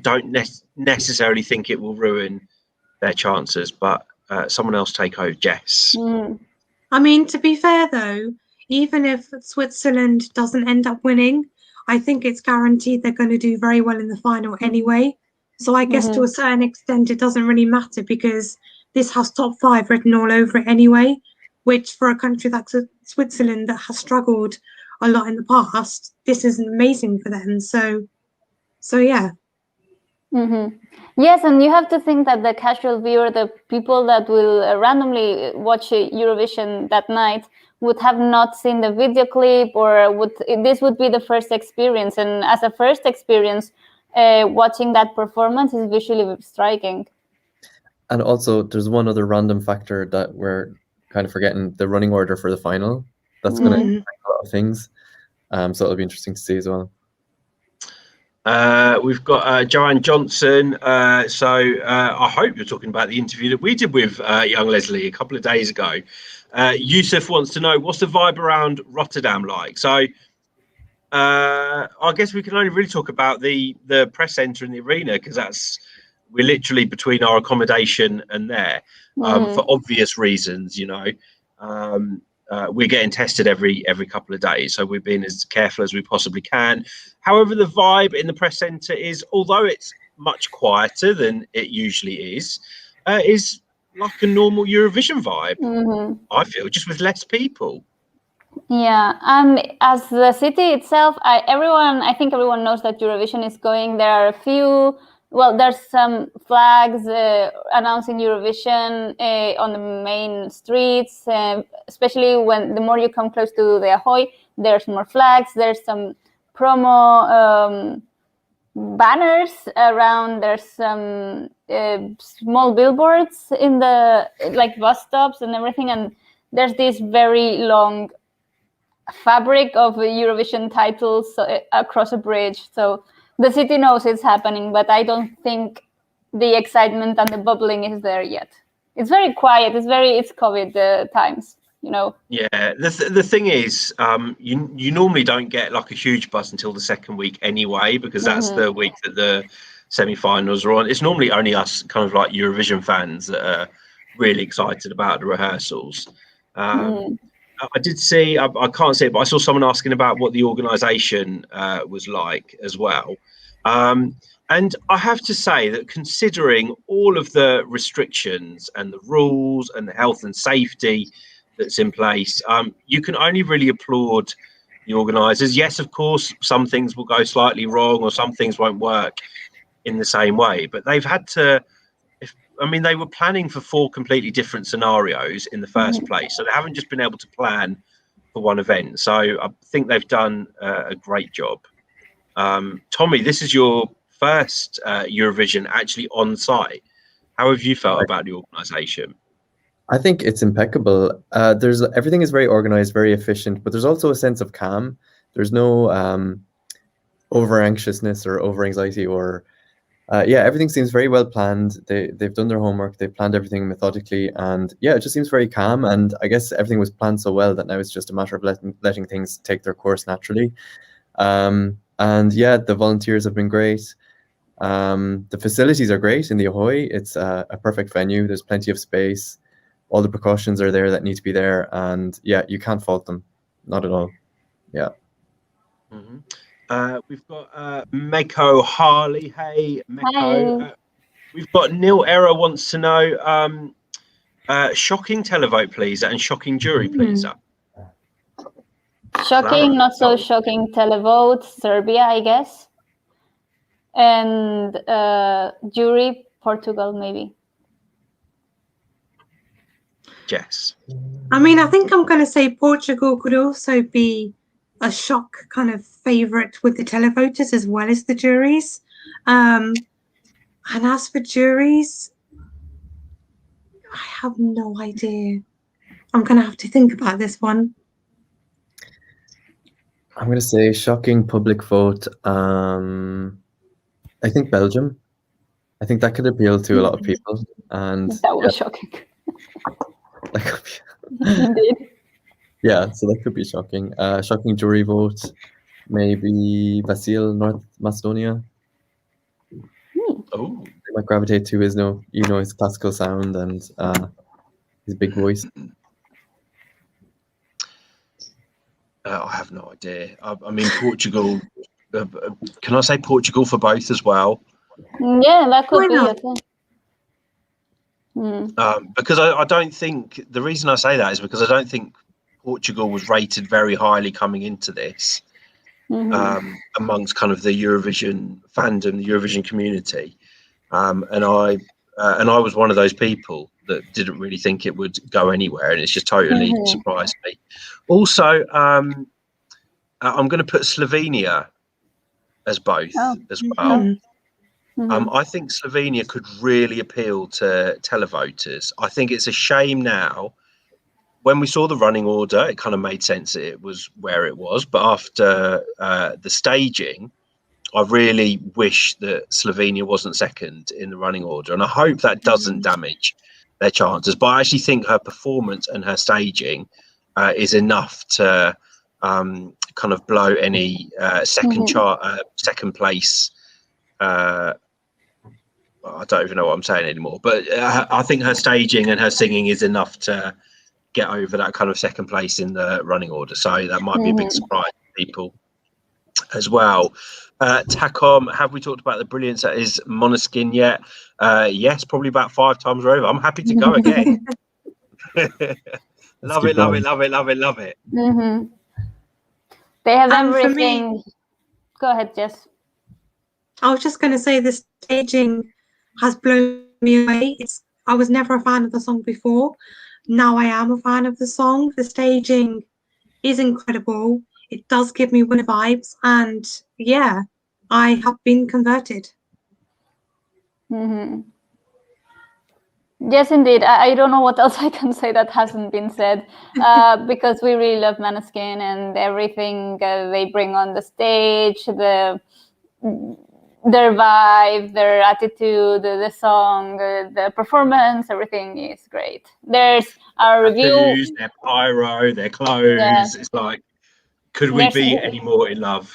don't necessarily think it will ruin their chances, but someone else take over, Jess. I mean, to be fair though, even if Switzerland doesn't end up winning, I think it's guaranteed they're going to do very well in the final anyway. So I guess to a certain extent, it doesn't really matter because this has top 5 written all over it anyway, which for a country like Switzerland that has struggled a lot in the past, this is amazing for them. So yeah. Yes, and you have to think that the casual viewer, the people that will randomly watch Eurovision that night, would have not seen the video clip, or this would be the first experience. And as a first experience, watching that performance is visually striking. And also, there's one other random factor that we're kind of forgetting: the running order for the final. That's going to affect a lot of things. So it'll be interesting to see as well. We've got Joanne Johnson. I hope you're talking about the interview that we did with young Leslie a couple of days ago. Yusuf wants to know, what's the vibe around Rotterdam like? So I guess we can only really talk about the press centre and the arena, because we're literally between our accommodation and there, for obvious reasons, you know. We're getting tested every couple of days, so we're being as careful as we possibly can. However, the vibe in the press centre is, although it's much quieter than it usually is like a normal Eurovision vibe. I feel, just with less people. Yeah, as the city itself, I think everyone knows that Eurovision is going. There are a few. Well, there's some flags announcing Eurovision on the main streets, especially when the more you come close to the Ahoy, there's more flags. There's some promo banners around. There's some small billboards in the bus stops and everything, and there's this very long fabric of Eurovision titles across a bridge. So the city knows it's happening, but I don't think the excitement and the bubbling is there yet. It's very quiet. It's COVID times, you know. Yeah, the thing is, you normally don't get like a huge buzz until the second week anyway, because that's the week that the semi-finals are on. It's normally only us kind of like Eurovision fans that are really excited about the rehearsals. I did see, I can't see it, but I saw someone asking about what the organisation was like as well. And I have to say that, considering all of the restrictions and the rules and the health and safety that's in place, you can only really applaud the organisers. Yes, of course, some things will go slightly wrong or some things won't work in the same way, but they've had to, they were planning for 4 completely different scenarios in the first place, so they haven't just been able to plan for one event. So I think they've done a great job. Tommy, this is your first Eurovision actually on site. How have you felt about the organisation? I think it's impeccable. Everything is very organized, very efficient, but there's also a sense of calm. There's no over anxiousness or over anxiety or everything seems very well planned. They've done their homework. They've planned everything methodically, and it just seems very calm. And I guess everything was planned so well that now it's just a matter of letting things take their course naturally. And the volunteers have been great. The facilities are great in the Ahoy. It's a perfect venue. There's plenty of space. All the precautions are there that need to be there, and you can't fault them, not at all. Yeah. We've got Meko Harley. Hey, Meko. We've got Neil Era wants to know shocking televote, please, and shocking jury, please. Shocking, not so shocking televote, Serbia, I guess. And jury, Portugal, maybe. Jess. I think I'm going to say Portugal could also be a shock kind of favourite with the televoters as well as the juries. And as for juries, I have no idea. I'm going to have to think about this one. I'm going to say shocking public vote. I think Belgium. I think that could appeal to a lot of people. And that was shocking. That could be. Indeed. Yeah, so that could be shocking. Shocking jury vote, maybe Vasil, North Macedonia. Oh, They might gravitate to his, his classical sound and his big voice. I have no idea. Portugal. Can I say Portugal for both as well? Yeah, that could be. Because I don't think, the reason I say that is because I don't think Portugal was rated very highly coming into this amongst kind of the Eurovision fandom, the Eurovision community, and I was one of those people that didn't really think it would go anywhere, and it's just totally surprised me. Also, I'm going to put Slovenia as both as well. I think Slovenia could really appeal to televoters. I think it's a shame now. When we saw the running order, it kind of made sense that it was where it was. But after the staging, I really wish that Slovenia wasn't second in the running order, and I hope that doesn't damage their chances. But I actually think her performance and her staging is enough to kind of blow any second place. I don't even know what I'm saying anymore, but I think her staging and her singing is enough to get over that kind of second place in the running order. So that might be a big surprise to people as well. Takom, have we talked about the brilliance that is Måneskin yet? Yes, probably about 5 times over. I'm happy to go again. Love it. Mm-hmm. They have everything. Me, go ahead, Jess. I was just going to say the staging has blown me away. I was never a fan of the song before. Now I am a fan of the song. The staging is incredible. It does give me winner vibes, and yeah, I have been converted. Mm-hmm. Yes, indeed. I don't know what else I can say that hasn't been said, because we really love Måneskin and everything they bring on the stage, their vibe, their attitude, the song, the performance, everything is great. There's our review. Their pyro, their clothes. Yeah. It's like, could we be any more in love?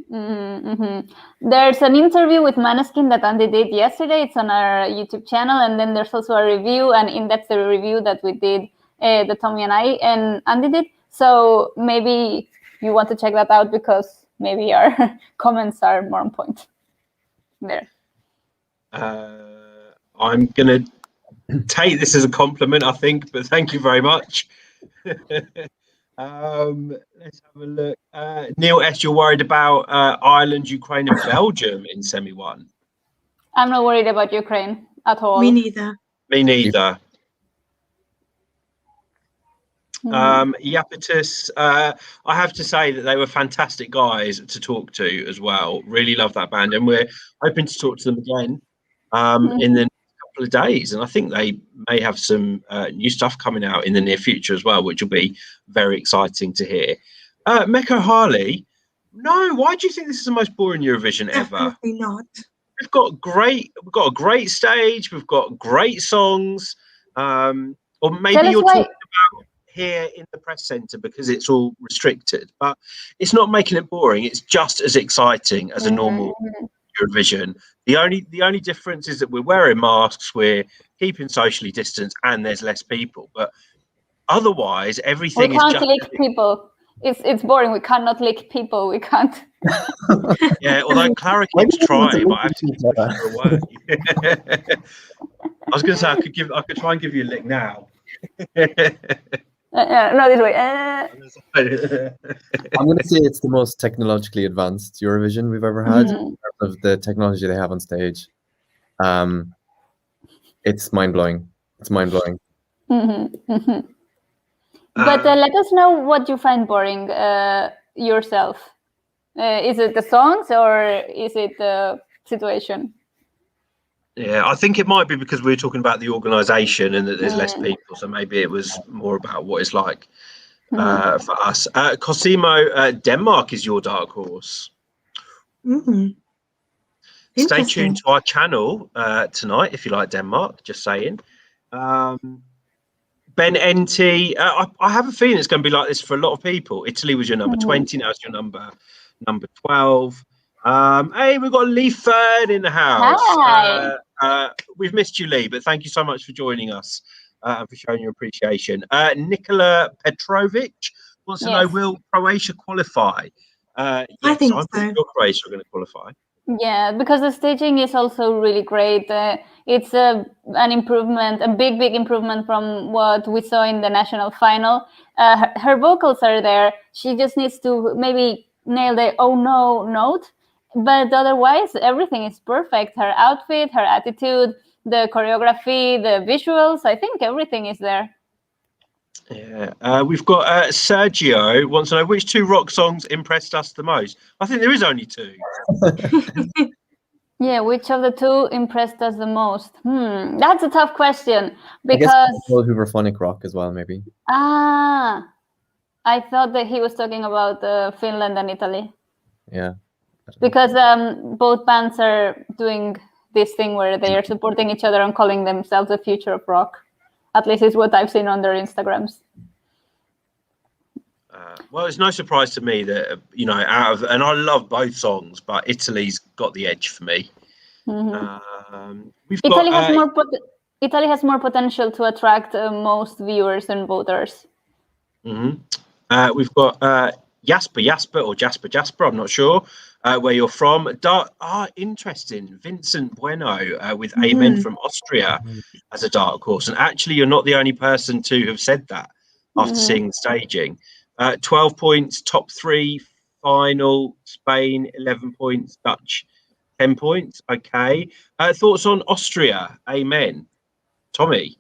There's an interview with Måneskin that Andy did yesterday. It's on our YouTube channel, and then there's also a review, an in-depth review that we did, the Tommy and I and Andy did. So maybe you want to check that out, because maybe our comments are more on point there. I'm gonna take this as a compliment, I think, but thank you very much. Let's have a look. Neil S, you're worried about Ireland, Ukraine, and Belgium in semi-1? I'm not worried about Ukraine at all. Me neither. Iapetus, I have to say that they were fantastic guys to talk to as well. Really love that band, and we're hoping to talk to them again in the couple of days, and I think they may have some new stuff coming out in the near future as well, which will be very exciting to hear. Meko Harley, no, why do you think this is the most boring Eurovision ever? Definitely not. We've got a great stage, we've got great songs, or maybe you're talking about here in the press centre because it's all restricted, but it's not making it boring. It's just as exciting as a normal Eurovision. The only difference is that we're wearing masks, we're keeping socially distanced, and there's less people. But otherwise, everything is just. We can't lick people. It's boring. We cannot lick people. We can't. Yeah, although Clara keeps trying, but I have to keep pushing her away. I was going to say I could try and give you a lick now. No, this way. I'm going to say it's the most technologically advanced Eurovision we've ever had in terms of the technology they have on stage. It's mind-blowing. It's mind-blowing. But let us know what you find boring yourself. Is it the songs or is it the situation? Yeah, I think it might be because we were talking about the organisation and that there's less people, so maybe it was more about what it's like for us. Cosimo, Denmark is your dark horse. Stay tuned to our channel tonight if you like Denmark, just saying. Ben NT, I have a feeling it's going to be like this for a lot of people. Italy was your number 20, now it's your number 12. Hey, we've got Lee Ferd in the house. Hi. We've missed you, Lee, but thank you so much for joining us and for showing your appreciation. Nikola Petrovic wants to know, will Croatia qualify? Yes, I think I'm pretty sure Croatia are going to qualify. Yeah, because the staging is also really great. It's an improvement, a big improvement from what we saw in the national final. Her vocals are there. She just needs to maybe nail the "oh no" note. But otherwise, everything is perfect. Her outfit, her attitude, the choreography, the visuals, I think everything is there. Yeah, we've got Sergio wants to know which 2 rock songs impressed us the most. I think there is only 2. Yeah, which of the 2 impressed us the most? That's a tough question because I guess Hooverphonic rock as well, maybe. I thought that he was talking about Finland and Italy. Yeah. because both bands are doing this thing where they are supporting each other and calling themselves the future of rock. At least it's what I've seen on their Instagrams. Well, it's no surprise to me that, you know, and I love both songs, but Italy's got the edge for me. Mm-hmm. Italy has more potential to attract most viewers and voters. Mm-hmm. We've got Jasper or Jasper, I'm not sure where you're from. Interesting. Vincent Bueno with Amen from Austria as a dark horse. And actually, you're not the only person to have said that after seeing the staging. 12 points, top 3, final, Spain, 11 points, Dutch, 10 points. Okay. Thoughts on Austria? Amen. Tommy?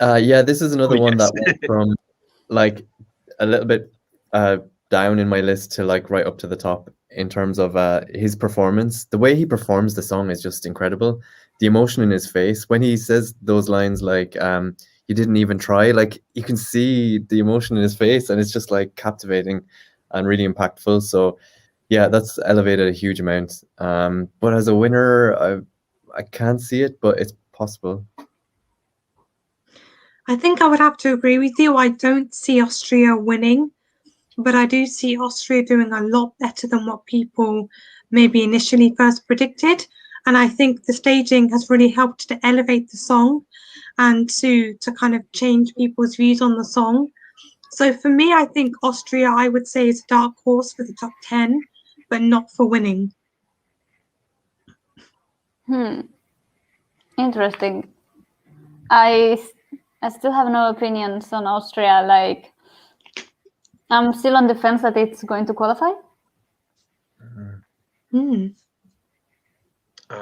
Yeah, this is another one that went from like a little bit down in my list to like right up to the top in terms of his performance. The way he performs the song is just incredible. The emotion in his face when he says those lines like you didn't even try, like you can see the emotion in his face, and it's just like captivating and really impactful. So yeah, that's elevated a huge amount. But as a winner, I can't see it, but it's possible. I think I would have to agree with you. I don't see Austria winning, but I do see Austria doing a lot better than what people maybe initially first predicted. And I think the staging has really helped to elevate the song and to kind of change people's views on the song. So for me, I think Austria, I would say, is a dark horse for the top 10, but not for winning. Interesting. I still have no opinions on Austria. Like, I'm still on the fence that it's going to qualify.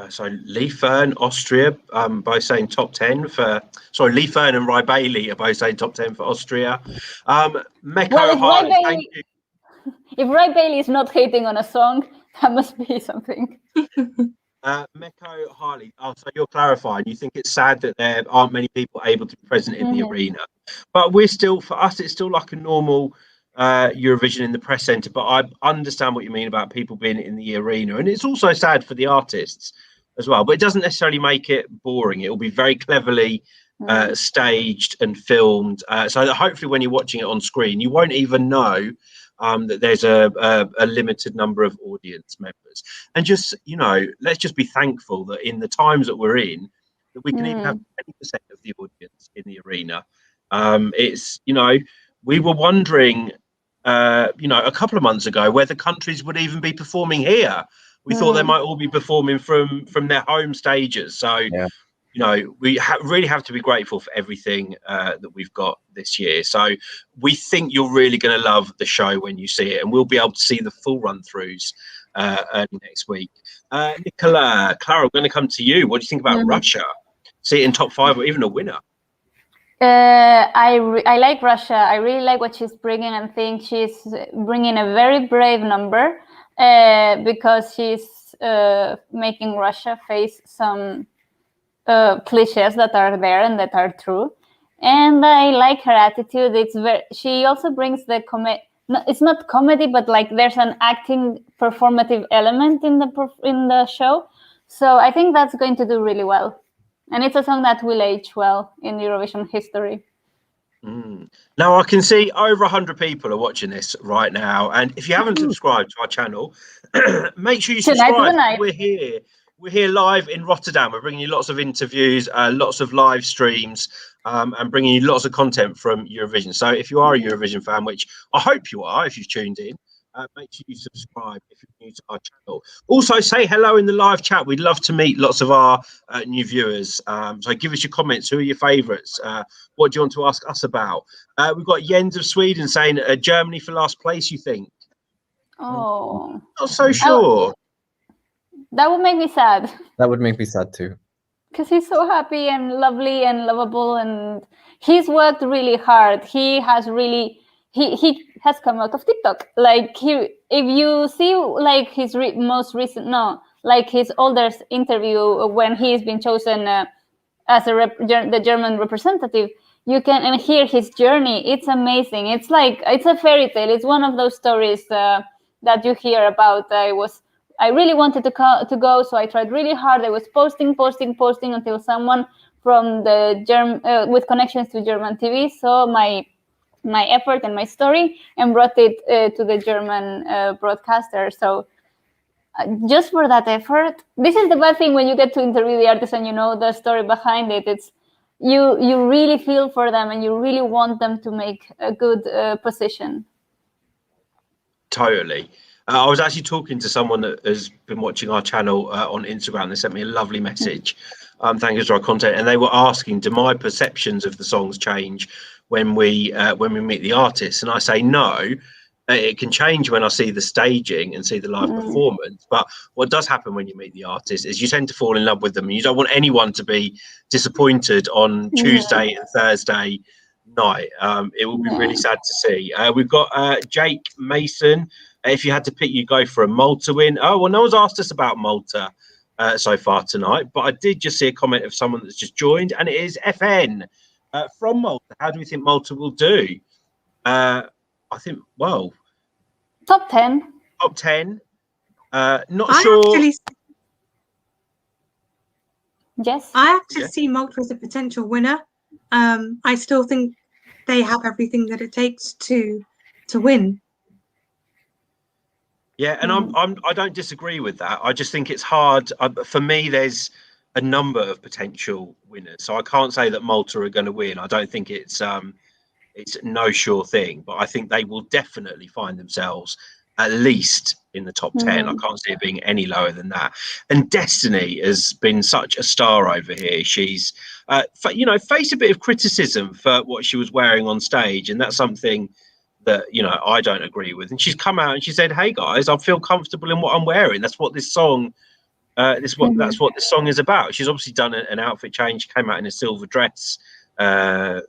So Lee Fern, Austria, both saying top 10 for. Sorry, Lee Fern and Ry Bailey are both saying top 10 for Austria. Mecco Harley, if Ry Bailey is not hating on a song, that must be something. Mecco Harley. Oh, so you're clarifying. You think it's sad that there aren't many people able to be present in the arena, but for us, it's still like a normal Eurovision in the press centre. But I understand what you mean about people being in the arena, and it's also sad for the artists as well. But it doesn't necessarily make it boring. It will be very cleverly staged and filmed, so that hopefully when you're watching it on screen, you won't even know that there's a limited number of audience members. And just, you know, let's just be thankful that in the times that we're in, that we can even have 20% of the audience in the arena. It's, you know, we were wondering, you know, a couple of months ago whether countries would even be performing here. We thought they might all be performing from their home stages. So, you know, we really have to be grateful for everything that we've got this year. So we think you're really going to love the show when you see it, and we'll be able to see the full run-throughs early next week. Nicola, Clara, I'm going to come to you. What do you think about Russia? See it in top 5 or even a winner? I like Russia. I really like what she's bringing, and think she's bringing a very brave number because she's making Russia face some cliches that are there and that are true. And I like her attitude. She also brings the it's not comedy, but like there's an acting performative element in the show. So I think that's going to do really well. And it's a song that will age well in Eurovision history. Now I can see over 100 people are watching this right now, and if you haven't subscribed to our channel, make sure you subscribe. We're here live in Rotterdam. We're bringing you lots of interviews, lots of live streams, and bringing you lots of content from Eurovision. So if you are a Eurovision fan, which I hope you are if you've tuned in, make sure you subscribe if you're new to our channel. Also, say hello in the live chat. We'd love to meet lots of our new viewers. So give us your comments. Who are your favourites? What do you want to ask us about? We've got Jens of Sweden saying Germany for last place, you think? Oh. Not so sure. That would make me sad. That would make me sad too. Because he's so happy and lovely and lovable, and he's worked really hard. He has really... He has come out of TikTok. Like if you see like his his oldest interview when he's been chosen as the German representative, you can hear his journey. It's amazing. It's like it's a fairy tale. It's one of those stories that you hear about. I really wanted to go, so I tried really hard. I was posting until someone from the with connections to German TV saw my effort and my story and brought it to the German broadcaster. So just for that effort, this is the bad thing when you get to interview the artist and you know the story behind it. It's you really feel for them and you really want them to make a good position. Totally. I was actually talking to someone that has been watching our channel on Instagram. They sent me a lovely message. Thank you for our content, and they were asking, do my perceptions of the songs change when we meet the artists? And I say no. It can change when I see the staging and see the live performance. But what does happen when you meet the artist is you tend to fall in love with them, and you don't want anyone to be disappointed on Tuesday and Thursday night. It will be really sad to see. We've got Jake Mason. If you had to pick, you go for a Malta win. Oh, well, no one's asked us about Malta so far tonight, but I did just see a comment of someone that's just joined, and it is FN from Malta. How do we think Malta will do? I think, well, top 10. Top 10. Not sure. I actually see Malta as a potential winner. I still think they have everything that it takes to win. Yeah, and I don't disagree with that. I just think it's hard. For me, there's a number of potential winners, so I can't say that Malta are going to win. I don't think it's no sure thing, but I think they will definitely find themselves at least in the top 10. I can't see it being any lower than that. And Destiny has been such a star over here. She's faced a bit of criticism for what she was wearing on stage, and that's something that I don't agree with. And she's come out and she said, "Hey guys, I feel comfortable in what I'm wearing. That's what this song that's what this song is about." She's obviously done an outfit change. She came out in a silver dress. So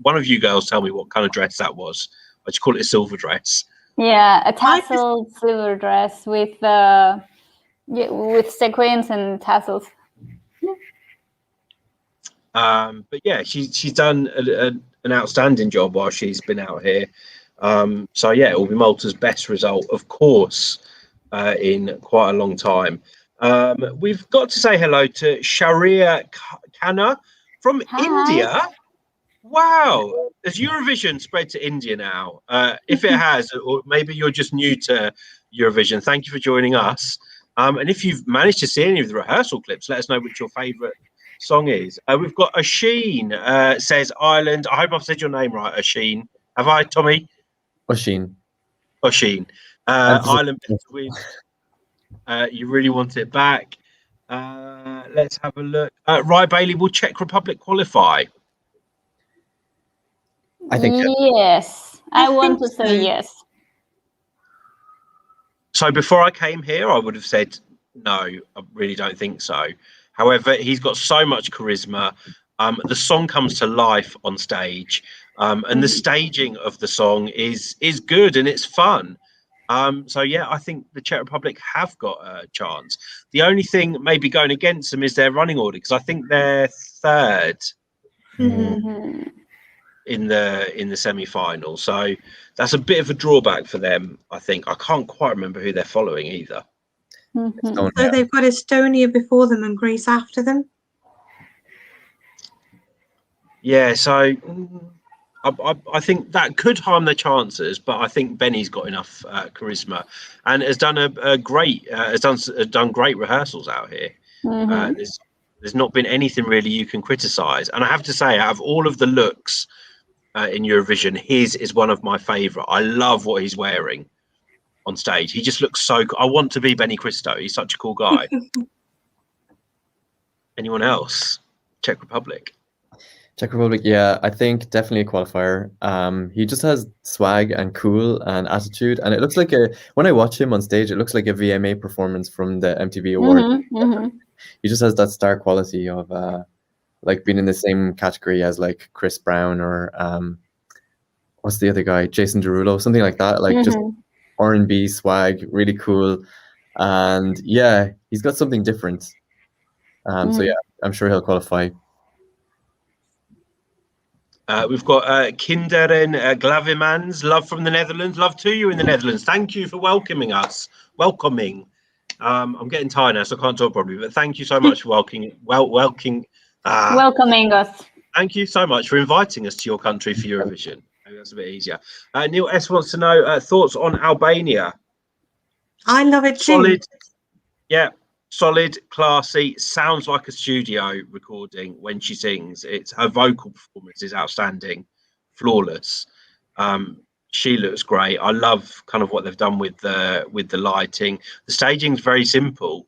one of you girls tell me what kind of dress that was. I just call it a silver dress. Yeah, a tasseled silver dress with sequins and tassels. But yeah, she's done an outstanding job while she's been out here. So yeah, it will be Malta's best result, of course, in quite a long time. We've got to say hello to Sharia Khanna from India. Wow, has Eurovision spread to India now? If it has, or maybe you're just new to Eurovision, thank you for joining us. And if you've managed to see any of the rehearsal clips, let us know which your favourite song is. We've got Oisin says Ireland. I hope I've said your name right, Oisin. Have I, Tommy? Oisin. Ireland better win. You really want it back. Let's have a look. Rye Bailey, will Czech Republic qualify? I think yes. I want to say yes. So before I came here, I would have said no. I really don't think so. However, he's got so much charisma. The song comes to life on stage, and the staging of the song is good and it's fun. So yeah, I think the Czech Republic have got a chance. The only thing maybe going against them is their running order, because I think they're third in the semi-final. So that's a bit of a drawback for them, I think. I can't quite remember who they're following either. So they've got Estonia before them and Greece after them. Yeah, so I think that could harm their chances, but I think Benny's got enough charisma and has done done great rehearsals out here. There's not been anything really you can criticize, and I have to say, out of all of the looks in Eurovision, his is one of my favorite. I love what he's wearing on stage. He just looks so I want to be Benny Cristo. He's such a cool guy. Anyone else? Czech Republic, yeah, I think definitely a qualifier. He just has swag and cool and attitude, and it looks like when I watch him on stage, it looks like a VMA performance from the MTV Award. He just has that star quality of like being in the same category as like Chris Brown or what's the other guy, Jason Derulo, something like that. Like just R&B swag, really cool, and yeah, he's got something different. So yeah, I'm sure he'll qualify. We've got Kinderen Glavimans, love from the Netherlands. Love to you in the Netherlands. Thank you for welcoming us. Welcoming. I'm getting tired now, so I can't talk properly, but thank you so much for welcoming us. Thank you so much for inviting us to your country for Eurovision. Maybe that's a bit easier. Neil S wants to know thoughts on Albania. I love it too. Solid. Yeah. Solid, classy, sounds like a studio recording when she sings. Her vocal performance is outstanding, flawless. She looks great. I love kind of what they've done with the lighting. The staging's very simple.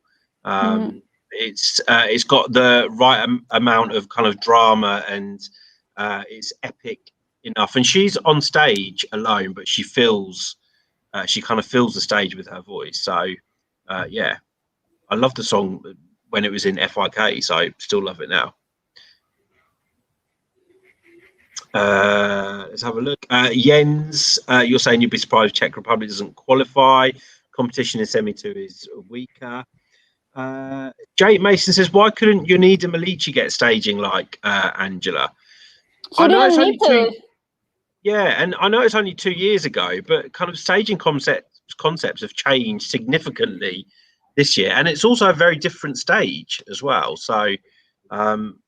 It's got the right amount of kind of drama, and it's epic enough. And she's on stage alone, but she kind of fills the stage with her voice. So yeah. I love the song when it was in FIK, so I still love it now. Let's have a look. Jens, you're saying you'd be surprised Czech Republic doesn't qualify. Competition in semi-2 is weaker. Jake Mason says, why couldn't Yonida Malici get staging like Angela? She didn't need to. Yeah, and I know it's only 2 years ago, but kind of staging concepts have changed significantly this year, and it's also a very different stage as well. So I'm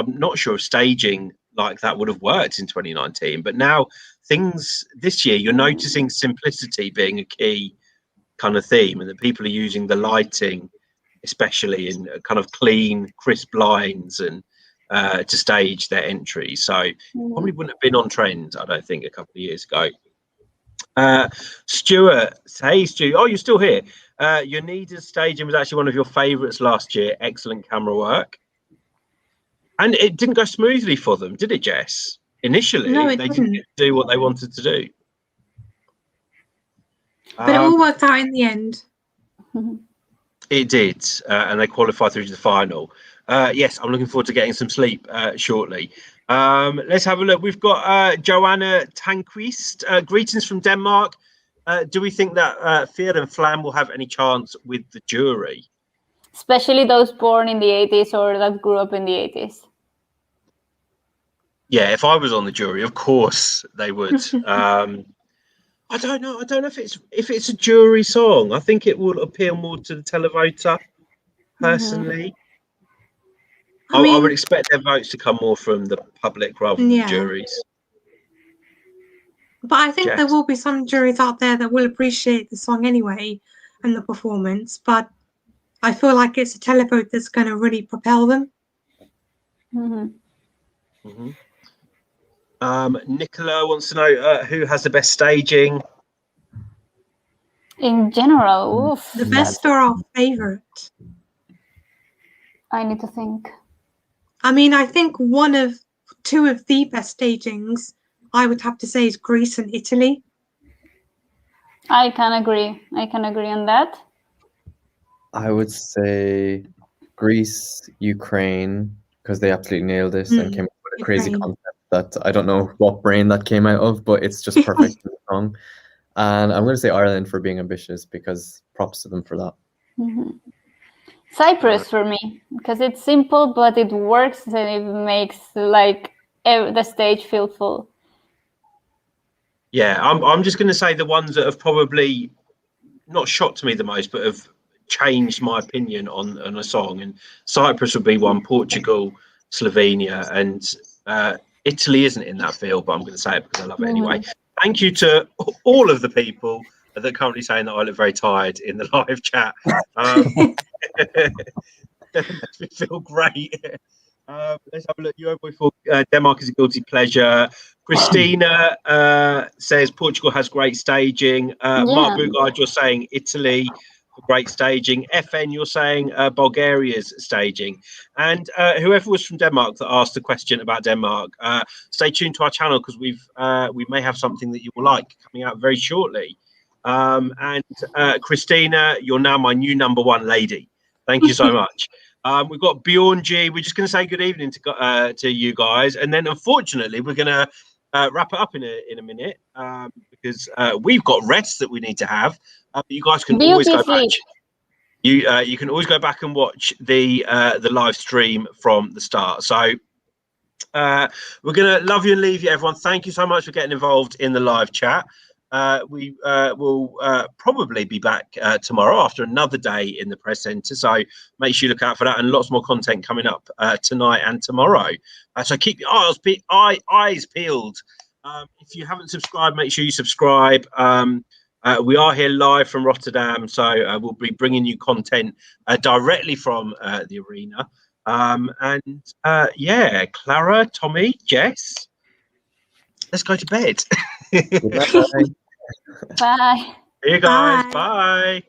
not sure if staging like that would have worked in 2019, but now things this year, you're noticing simplicity being a key kind of theme, and that people are using the lighting, especially in kind of clean, crisp lines, and to stage their entries. So probably wouldn't have been on trend, I don't think, a couple of years ago. Stuart, hey Stu, oh, you're still here. Yonida's staging was actually one of your favourites last year. Excellent camera work, and it didn't go smoothly for them, did it, Jess? Initially, no, they didn't do what they wanted to do, but it all worked out in the end. It did, and they qualified through to the final. Yes, I'm looking forward to getting some sleep shortly. Let's have a look. We've got Joanna Tanquist. Greetings from Denmark. Do we think that Fear and Flam will have any chance with the jury? Especially those born in the 80s or that grew up in the 80s. Yeah, if I was on the jury, of course they would. I don't know. I don't know if it's a jury song. I think it will appeal more to the televoter, personally. I would expect their votes to come more from the public rather than the juries. But I think there will be some juries out there that will appreciate the song anyway and the performance. But I feel like it's a televote that's going to really propel them. Nicola wants to know who has the best staging. In general, the best or our favourite? I need to think. I mean, I think two of the best stagings, I would have to say, is Greece and Italy. I can agree. I can agree on that. I would say Greece, Ukraine, because they absolutely nailed it and came up with a crazy concept that I don't know what brain that came out of, but it's just perfect in the song. And I'm going to say Ireland for being ambitious, because props to them for that. Cyprus for me, because it's simple, but it works and it makes like the stage feel full. Yeah, I'm just going to say the ones that have probably not shocked me the most, but have changed my opinion on a song. And Cyprus would be one, Portugal, Slovenia, and Italy isn't in that field, but I'm going to say it because I love it anyway. Thank you to all of the people that are currently saying that I look very tired in the live chat. Makes me feel great. Let's have a look. Denmark is a guilty pleasure. Christina says Portugal has great staging. Mark Bugard, you're saying Italy for great staging. FN, you're saying Bulgaria's staging. And whoever was from Denmark that asked a question about Denmark, stay tuned to our channel, because we may have something that you will like coming out very shortly. And Christina, you're now my new #1 lady. Thank you so much. We've got Bjorn G. We're just going to say good evening to you guys, and then unfortunately we're going to wrap it up in a minute because we've got rest that we need to have. But you guys can always go back. You can always go back and watch the live stream from the start. So We're going to love you and leave you, everyone. Thank you so much for getting involved in the live chat. We will probably be back tomorrow after another day in the press centre. So make sure you look out for that, and lots more content coming up tonight and tomorrow. So keep your eyes peeled. If you haven't subscribed, make sure you subscribe. We are here live from Rotterdam, so we'll be bringing you content directly from the arena. Yeah, Clara, Tommy, Jess, let's go to bed. Goodbye. Bye. See you guys. Bye. Bye.